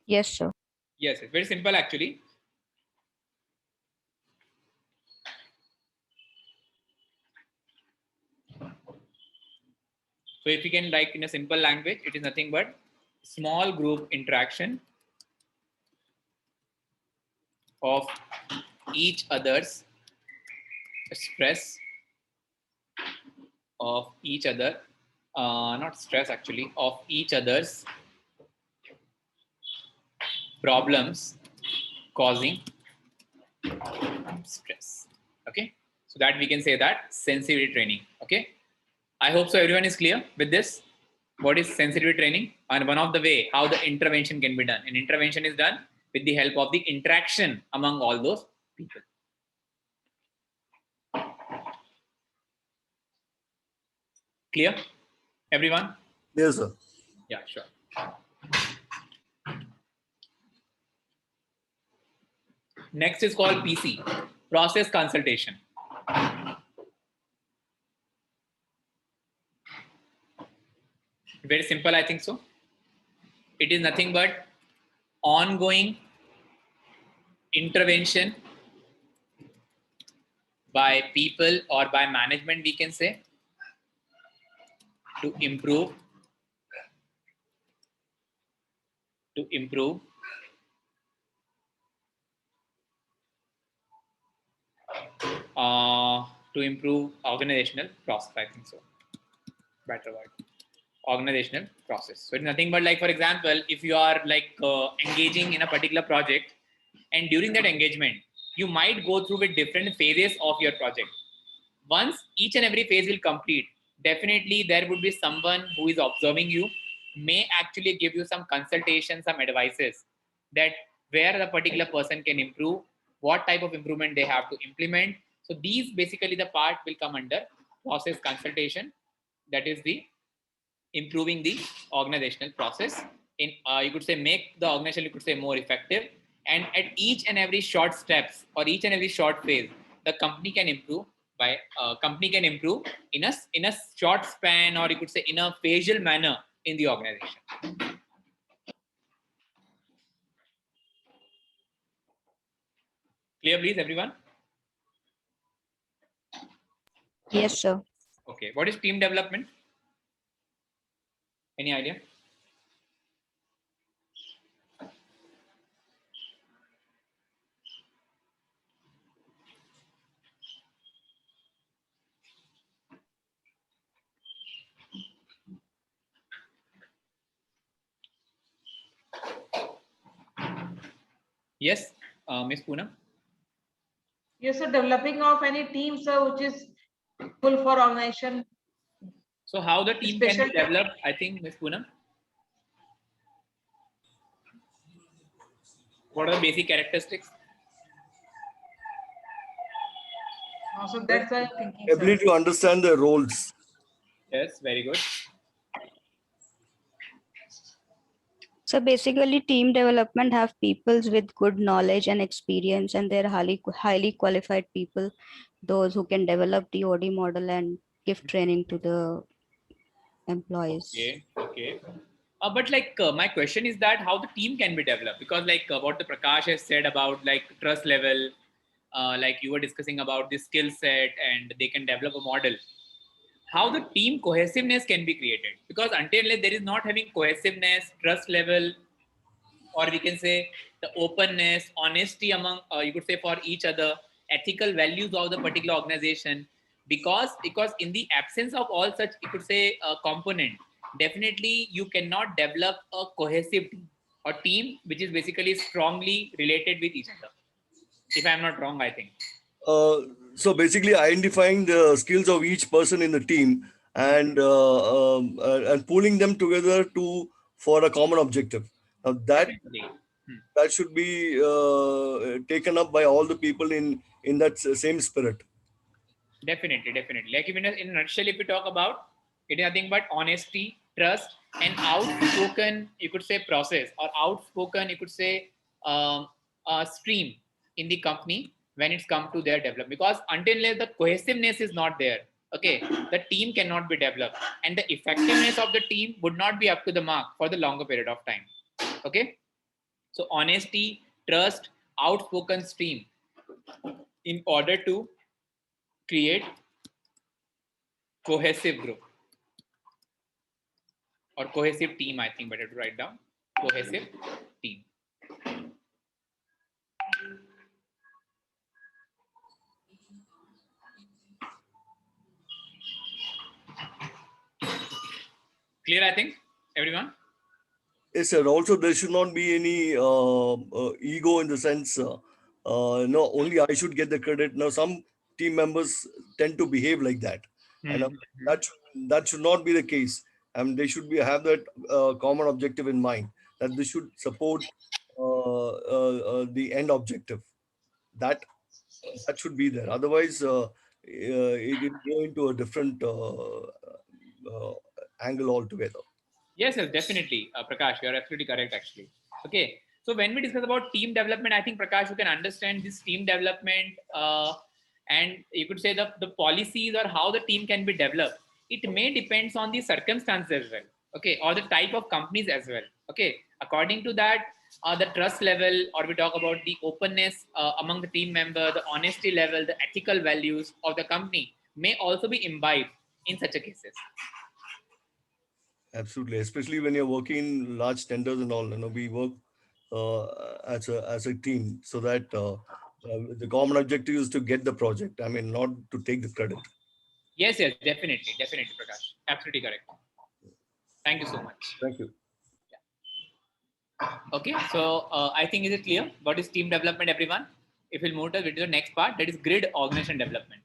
Yes, sir. Yes, it's very simple actually. So if you can, like in a simple language, it is nothing but small group interaction of each other's stress, of each other, not stress actually, of each other's problems causing stress. Okay, so that we can say that sensitivity training. Okay, I hope so everyone is clear with this. What is sensitivity training, and one of the way how the intervention can be done. And intervention is done with the help of the interaction among all those people. Clear, everyone? Yes, sir. Yeah, sure. Next is called PC, process consultation. Very simple, I think so. It is nothing but ongoing intervention by people or by management, we can say, to improve to improve organizational process, I think so. Better word. Organizational process. So it's nothing but, like for example, if you are like engaging in a particular project, and during that engagement, you might go through with different phases of your project. Once each and every phase will complete, definitely there would be someone who is observing you, may actually give you some consultation, some advices that where the particular person can improve, what type of improvement they have to implement. So these basically the part will come under process consultation. That is the improving the organizational process in, you could say, make the organization, you could say, more effective. And at each and every short steps or each and every short phase, the company can improve by in a short span, or you could say in a phasal manner in the organization. Clear, please, everyone? Yes, sir. Okay, what is team development? Any idea? Yes, Miss Poonam. Yes, sir. Developing of any team, sir, which is full for organization. So how the team can Special be developed, I think, Miss Poonam? What are the basic characteristics? So that's why I'm thinking, sir. Ability to understand the roles. Yes, very good. So basically, team development have peoples with good knowledge and experience, and they're highly qualified people, those who can develop the OD model and give training to the employees. Okay, okay. But like my question is that how the team can be developed, because like what the Prakash has said about like trust level, like you were discussing about the skill set and they can develop a model. How the team cohesiveness can be created, because until there is not having cohesiveness, trust level, or we can say the openness, honesty among you could say for each other, ethical values of the particular organization, because in the absence of all such you could say a component, definitely you cannot develop a cohesive team or team which is basically strongly related with each other, if I'm not wrong, I think. Uh, so basically identifying the skills of each person in the team and pulling them together to for a common objective. Now Definitely. that should be taken up by all the people in that same spirit. Definitely. Like even in a nutshell, if we talk about it, is nothing but honesty, trust, and outspoken, you could say process or outspoken, you could say stream in the company when it's come to their development. Because until the cohesiveness is not there, okay, the team cannot be developed, and the effectiveness of the team would not be up to the mark for the longer period of time. Okay, so honesty, trust, outspoken stream in order to create cohesive group or cohesive team, I think better to write down cohesive team. Clear, I think, everyone? Yes, sir. Also, there should not be any ego in the sense, no, only I should get the credit. Now, some team members tend to behave like that, and that should not be the case. And they should be have that common objective in mind that they should support the end objective. That that should be there. Otherwise, it will go into a different angle altogether. Yes, definitely. Prakash, you're absolutely correct, actually. Okay. So when we discuss about team development, I think, Prakash, you can understand this team development and you could say the policies or how the team can be developed. It may depends on the circumstances as well. Okay. Or the type of companies as well. Okay. According to that, the trust level, or we talk about the openness among the team member, the honesty level, the ethical values of the company may also be imbibed in such a cases. Absolutely, especially when you're working in large tenders and all. We work as a team so that the common objective is to get the project. I mean, not to take the credit. Yes, definitely, Prakash. Absolutely correct. Thank you so much. Thank you. Okay, so I think is it clear what is team development, everyone? If we'll move to the next part, that is grid organization development.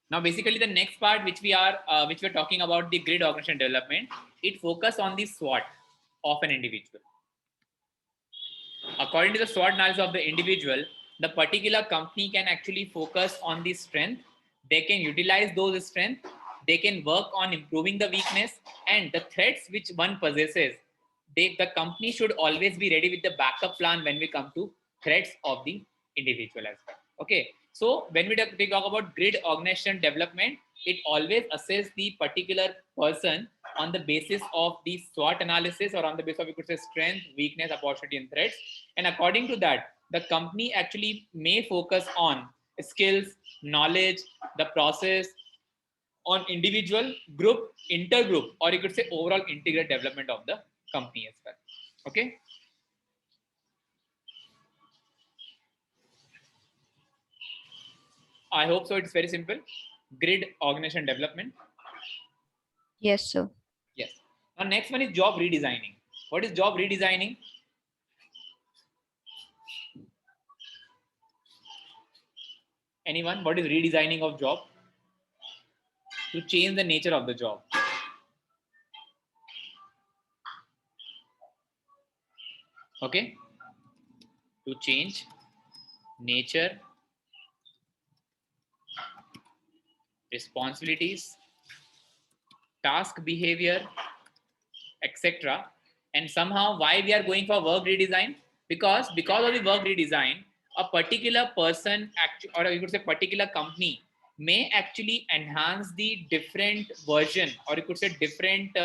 Now, basically, the next part which we're talking about, the grid organization development, it focus on the SWOT of an individual. According to the SWOT analysis of the individual, the particular company can actually focus on the strength. They can utilize those strengths. They can work on improving the weakness and the threats which one possesses. The company should always be ready with the backup plan when we come to threats of the individual as well. Okay. So when we talk about grid organization development, it always assess the particular person on the basis of the SWOT analysis, or on the basis of, you could say, strength, weakness, opportunity, and threats. And according to that, the company actually may focus on skills, knowledge, the process, on individual, group, intergroup, or you could say overall integrated development of the company as well. Okay. I hope so. It's very simple. Grid organization development. Yes, sir. Yes. Now, next one is job redesigning. What is job redesigning? Anyone? What is redesigning of job? To change the nature of the job. Okay. To change nature, responsibilities, task behavior, etc. And somehow, why we are going for work redesign? Because of the work redesign, a particular person actually, or you could say particular company may actually enhance the different version, or you could say different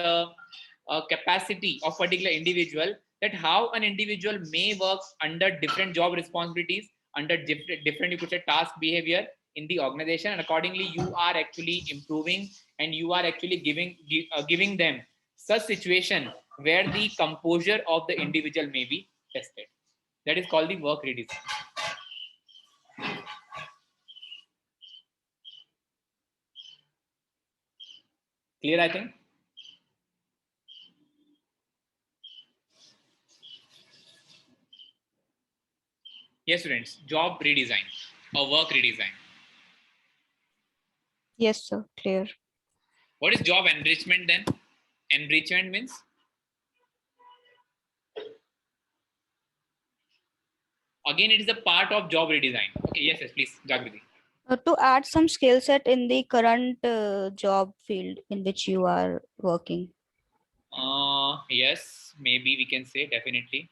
capacity of particular individual, that how an individual may work under different job responsibilities, under different you could say task behavior in the organization, and accordingly you are actually improving, and you are actually giving them such situation where the composure of the individual may be tested. That is called the work redesign. Clear, I think? Yes, students, job redesign or work redesign. Yes, sir. Clear. What is job enrichment then? Enrichment means? Again, it is a part of job redesign. Okay, yes, please, Jagriti. To add some skill set in the current job field in which you are working. Yes, maybe we can say definitely.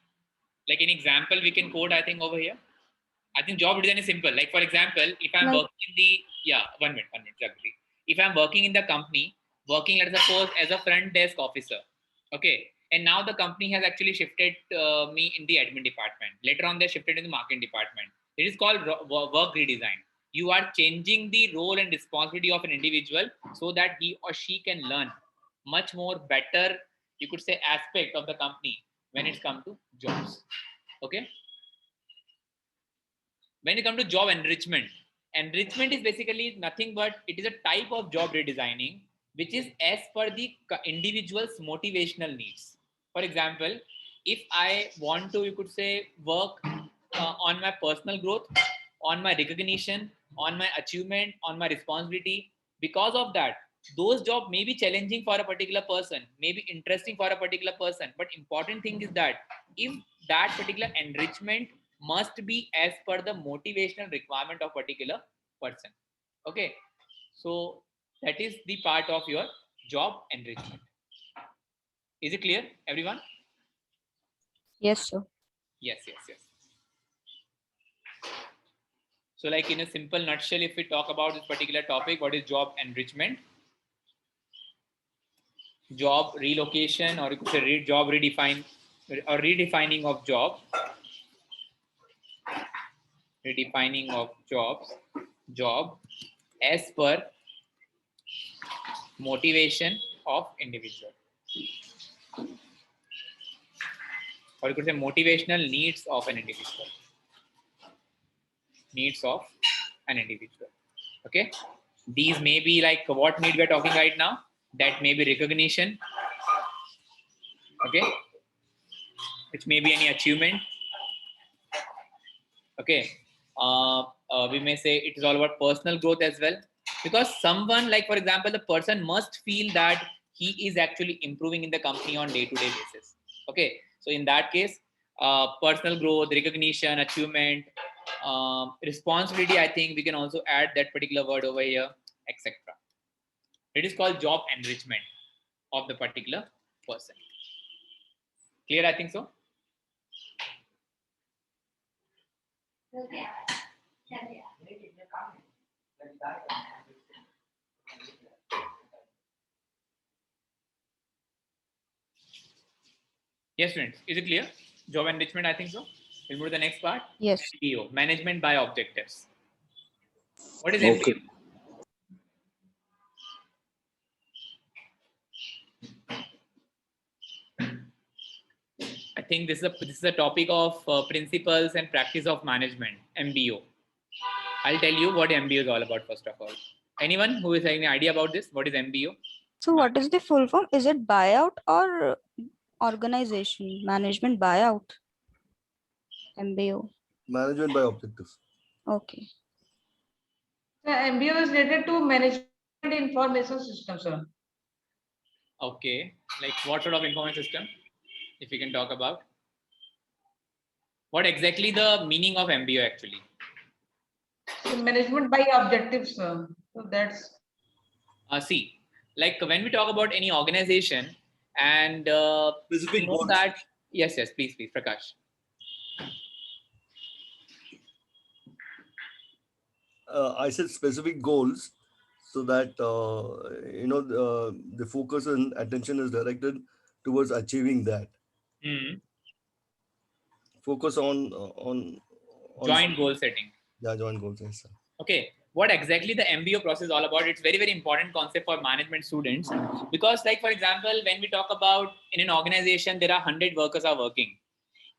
Like an example, we can quote, I think over here. I think job design is simple. Like for example, if I'm Like- working in the, yeah, one minute, Jagriti. If I'm working in the company, working, let's suppose, as a front desk officer, okay, and now the company has actually shifted me in the admin department. Later on, they shifted in the marketing department. It is called work redesign. You are changing the role and responsibility of an individual so that he or she can learn much more better, you could say, aspect of the company when it's come to jobs. Okay. When you come to job enrichment, enrichment is basically nothing but it is a type of job redesigning which is as per the individual's motivational needs. For example, if I want to, you could say, work on my personal growth, on my recognition, on my achievement, on my responsibility, because of that, those jobs may be challenging for a particular person, may be interesting for a particular person, but important thing is that if that particular enrichment must be as per the motivational requirement of particular person. Okay, so that is the part of your job enrichment. Is it clear, everyone? Yes, sir. Yes. So like in a simple nutshell, if we talk about this particular topic, what is job enrichment? Job relocation, or you could say job redefine or redefining of jobs. Redefining of job as per motivation of individual, or you could say motivational needs of an individual. Okay, these may be like what need we are talking right now. That may be recognition, okay, which may be any achievement. Okay, we may say it is all about personal growth as well, because someone, like for example, the person must feel that he is actually improving in the company on day-to-day basis. Okay, so in that case, personal growth, recognition, achievement, responsibility, I think we can also add that particular word over here, etc. It is called job enrichment of the particular person. Clear, I think so? Yes, students, is it clear? Job enrichment, I think so. We'll move to the next part. Yes. MBO, management by objectives. What is Okay. MBO? I think this is a topic of principles and practice of management, MBO. I'll tell you what MBO is all about first of all. Anyone who has any idea about this? What is MBO? So what is the full form? Is it buyout or organization? Management buyout? MBO. Management by objectives. Okay. So MBO is related to management information system, sir. Okay, like what sort of information system? If you can talk about. What exactly the meaning of MBO actually? So management by objectives, sir. So that's See, like when we talk about any organization and Specific you know goals. that, yes, please, Prakash. I said specific goals so that the focus and attention is directed towards achieving that. Hmm. Focus on Joint goal setting. yeah, joint goals. Yes, sir. Okay, what exactly the MBO process is all about? It's very, very important concept for management students, because like, for example, when we talk about in an organization, there are 100 workers are working.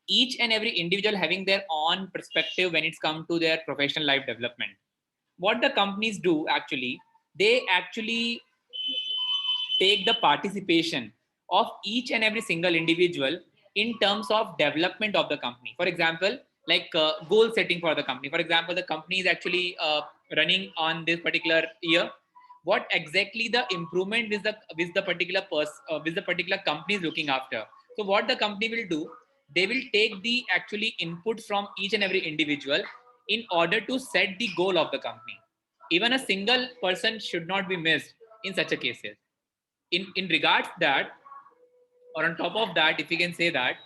Each and every individual having their own perspective when it's come to their professional life development. What the companies do actually, they actually take the participation of each and every single individual in terms of development of the company. For example, like goal setting for the company. For example, the company is actually running on this particular year. What exactly the improvement with the particular with the particular company is looking after. So what the company will do, they will take the actually input from each and every individual in order to set the goal of the company. Even a single person should not be missed in such a cases. In regards that, or on top of that, if we can say that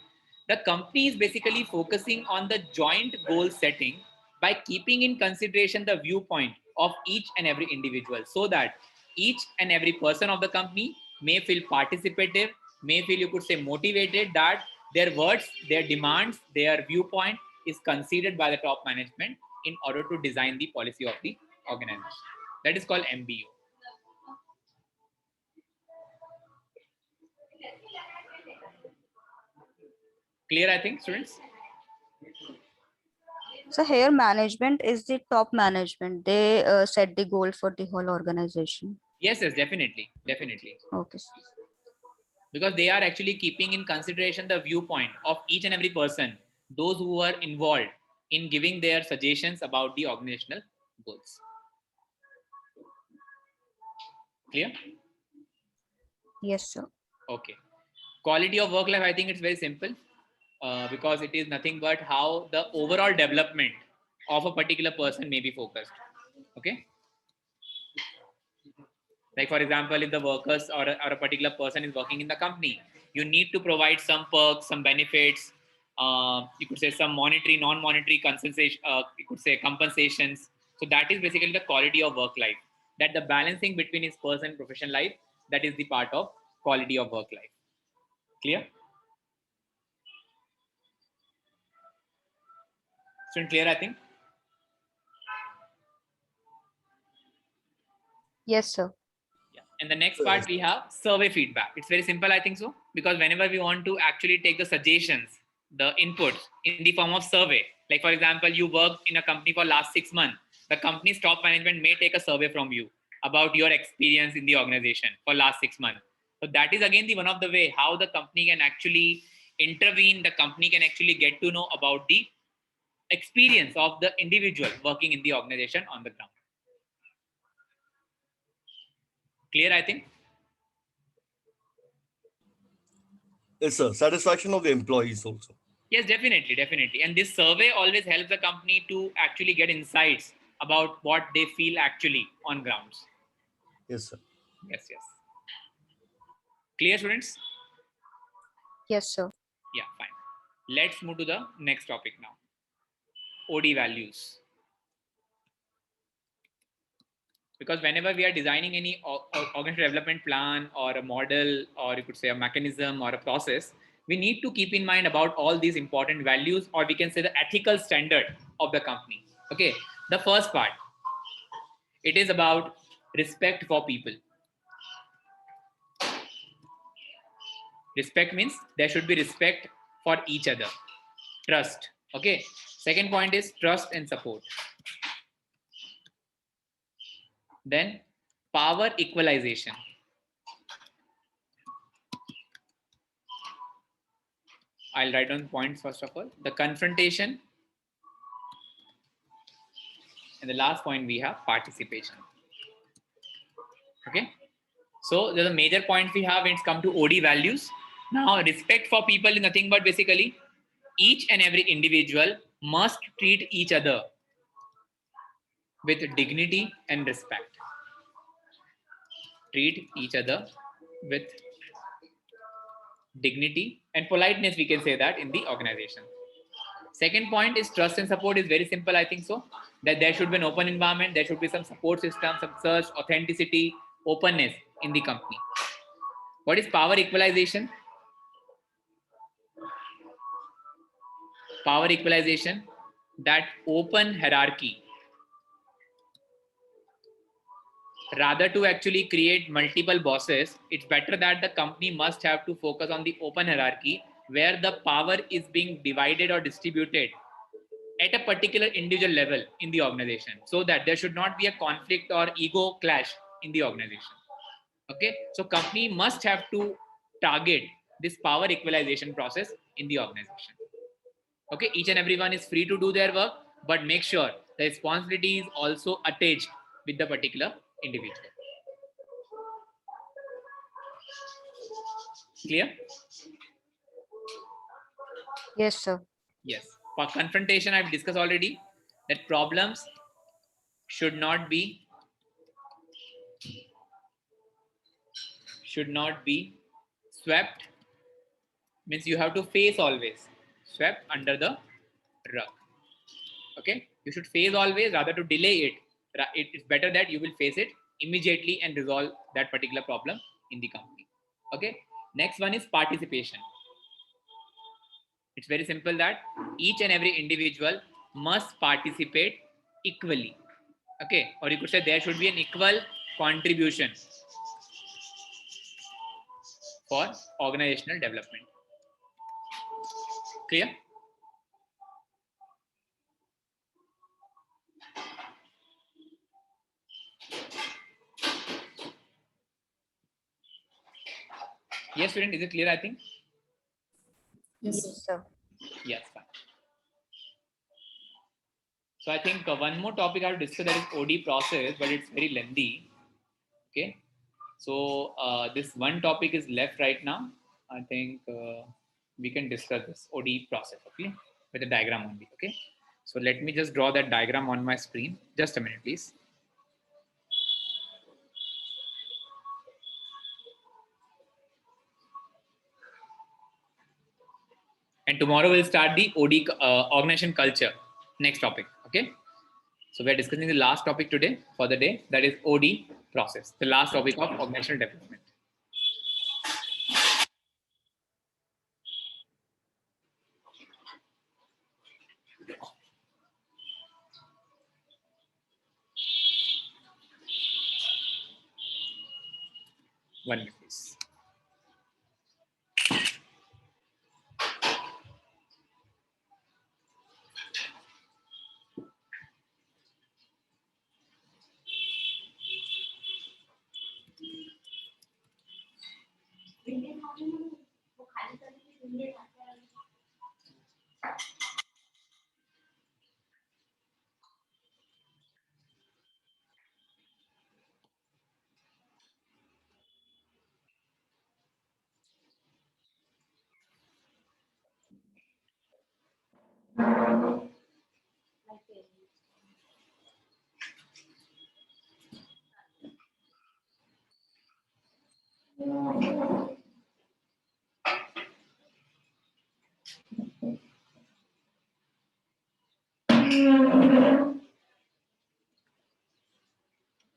the company is basically focusing on the joint goal setting by keeping in consideration the viewpoint of each and every individual, so that each and every person of the company may feel participative, may feel, you could say, motivated, that their words, their demands, their viewpoint is considered by the top management in order to design the policy of the organization. That is called MBO. Clear, I think, students? So here management is the top management. They set the goal for the whole organization. Yes, yes, definitely, definitely. Okay. Because they are actually keeping in consideration the viewpoint of each and every person, those who are involved in giving their suggestions about the organizational goals. Clear? Yes, sir. Okay. Quality of work life, I think it's very simple, because it is nothing but how the overall development of a particular person may be focused. Okay. Like, for example, if the workers or a particular person is working in the company, you need to provide some perks, some benefits, you could say some monetary, non-monetary compensation, you could say compensations. So that is basically the quality of work life, that the balancing between his personal and professional life, that is the part of quality of work life. Clear? Student, clear, I think? Yes, sir. Yeah. And the next part we have survey feedback. It's very simple, I think so, because whenever we want to actually take the suggestions, the inputs in the form of survey, like for example, you worked in a company for last 6 months, the company's top management may take a survey from you about your experience in the organization for last 6 months. So that is again the one of the way how the company can actually intervene. The company can actually get to know about the experience of the individual working in the organization on the ground. Clear, I think? Yes, sir. Satisfaction of the employees also. Yes, definitely, definitely. And this survey always helps the company to actually get insights about what they feel actually on grounds. Yes, sir. Yes, yes. Clear, students? Yes, sir. Yeah, fine. Let's move to the next topic now. OD values. Because whenever we are designing any organizational development plan or a model, or you could say a mechanism or a process, we need to keep in mind about all these important values, or we can say the ethical standard of the company. Okay, the first part, it is about respect for people. Respect means there should be respect for each other. Trust. Okay. Second point is trust and support. Then power equalization. I'll write down points first of all. The confrontation. And the last point we have participation. Okay. So there's a major point we have when it's come to OD values. Now, respect for people is nothing but basically each and every individual must treat each other with dignity and respect. Treat each other with dignity and politeness, we can say that, in the organization. Second point is trust and support is very simple. I think so that there should be an open environment. There should be some support system, some search, authenticity, openness in the company. What is power equalization? Power equalization, that open hierarchy. Rather to actually create multiple bosses, it's better that the company must have to focus on the open hierarchy where the power is being divided or distributed at a particular individual level in the organization, so that there should not be a conflict or ego clash in the organization. Okay, so company must have to target this power equalization process in the organization. Okay, each and everyone is free to do their work, but make sure the responsibility is also attached with the particular individual. Clear? Yes, sir. Yes. For confrontation, I've discussed already that problems should not be swept. Means you have to face always. Swept under the rug. Okay, you should face always rather to delay it. It's better that you will face it immediately and resolve that particular problem in the company. Okay, next one is participation. It's very simple that each and every individual must participate equally. Okay, or you could say there should be an equal contribution for organizational development. Clear? Yes, student, is it clear? I think. Yes, sir. Yes, fine. So I think one more topic I will discuss, that is OD process, but it's very lengthy. Okay. So this one topic is left right now. I think we can discuss this OD process, okay, with a diagram only. Okay. So let me just draw that diagram on my screen. Just a minute, please. And tomorrow we'll start the OD organization culture. Next topic. Okay. So we're discussing the last topic today for the day, that is OD process, the last topic of organizational development. One minute, please.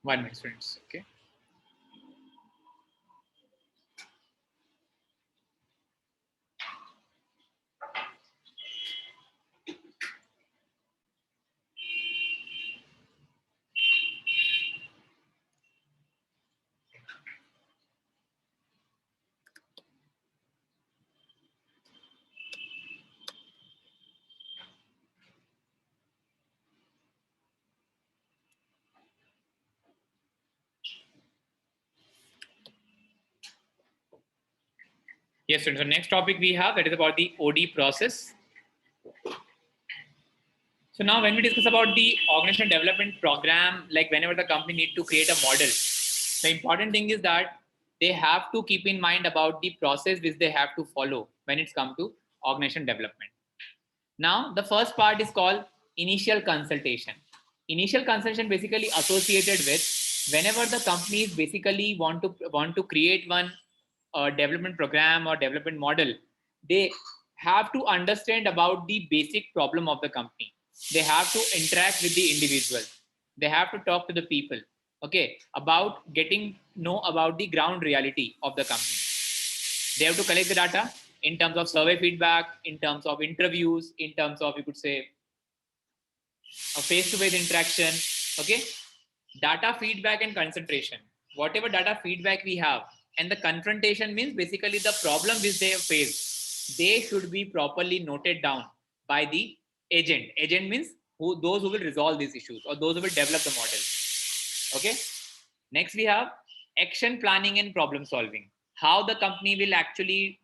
One minute, students. Okay. Yes, students. So next topic we have, that is about the OD process. So now when we discuss about the organizational development program, like whenever the company need to create a model, the important thing is that they have to keep in mind about the process which they have to follow when it's come to organization development. Now, the first part is called initial consultation. Initial consultation basically associated with whenever the companies basically want to create one development program or development model, they have to understand about the basic problem of the company. They have to interact with the individual. They have to talk to the people, okay, about getting know about the ground reality of the company. They have to collect the data in terms of survey feedback, in terms of interviews, in terms of, you could say, a face-to-face interaction, okay? Data feedback and concentration. Whatever data feedback we have, and the confrontation means basically the problem which they have faced, they should be properly noted down by the agent. Agent means those who will resolve these issues or those who will develop the model. Okay. Next, we have action planning and problem solving. How the company will actually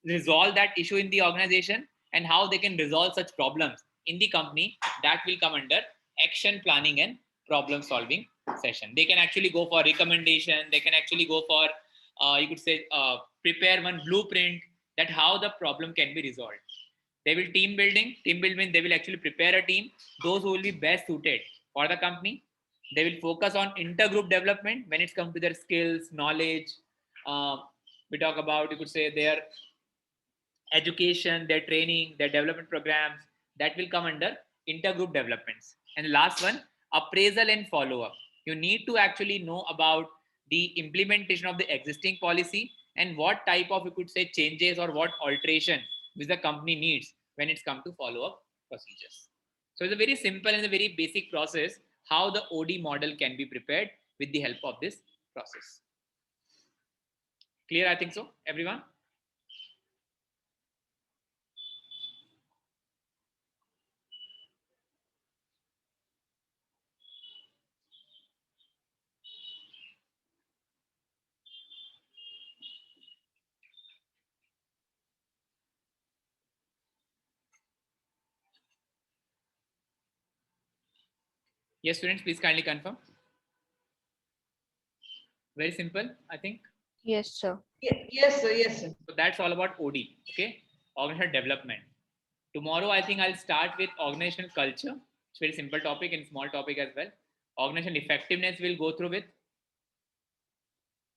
resolve that issue in the organization and how they can resolve such problems in the company, that will come under action planning and problem solving session. They can actually go for recommendation. They can actually go for, you could say, prepare one blueprint that how the problem can be resolved. They will team building. Team building, they will actually prepare a team, those who will be best suited for the company. They will focus on intergroup development when it comes to their skills, knowledge. We talk about, you could say, their education, their training, their development programs, that will come under intergroup developments. And the last one, appraisal and follow-up. You need to actually know about the implementation of the existing policy and what type of, you could say, changes or what alteration which the company needs when it's come to follow-up procedures. So it's a very simple and a very basic process how the OD model can be prepared with the help of this process. Clear, I think so, everyone? Yes, students, please kindly confirm. Very simple, I think. Yes, sir. Yes, sir. Yes, sir. So that's all about OD, okay? Organizational development. Tomorrow, I think I'll start with organizational culture. It's a very simple topic and small topic as well. Organizational effectiveness we'll go through with.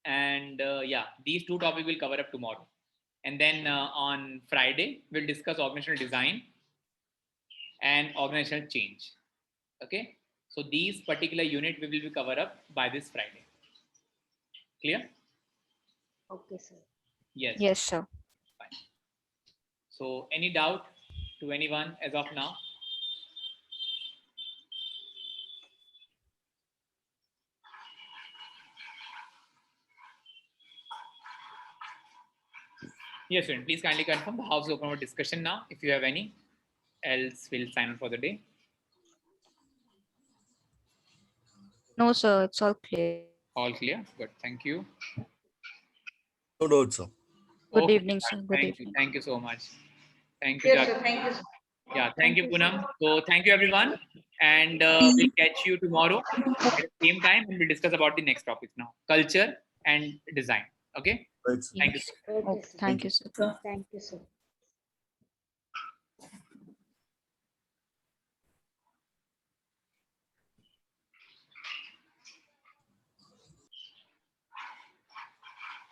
And yeah, these two topics will cover up tomorrow. And then on Friday, we'll discuss organizational design and organizational change. Okay? So these particular unit we will be covered up by this Friday. Clear? Okay, sir. Yes. Yes, sir. Fine. So any doubt to anyone as of now? Yes, student, please kindly confirm. The house is open for discussion now. If you have any, else we'll sign up for the day. No, sir. It's all clear. All clear. Good. Thank you. No doubt, sir. Good Okay, evening, sir. Good Thank you. evening. Thank you so much. Thank you. Yes, Jack. sir. Thank you, sir. Yeah, thank you, Thank you, Poonam. sir. So thank you, everyone. And we'll catch you tomorrow at the same time and we'll discuss about the next topics now. Culture and design. Okay. Right, sir. Thank you. Okay, Okay, sir. thank you, sir. Thank you, sir.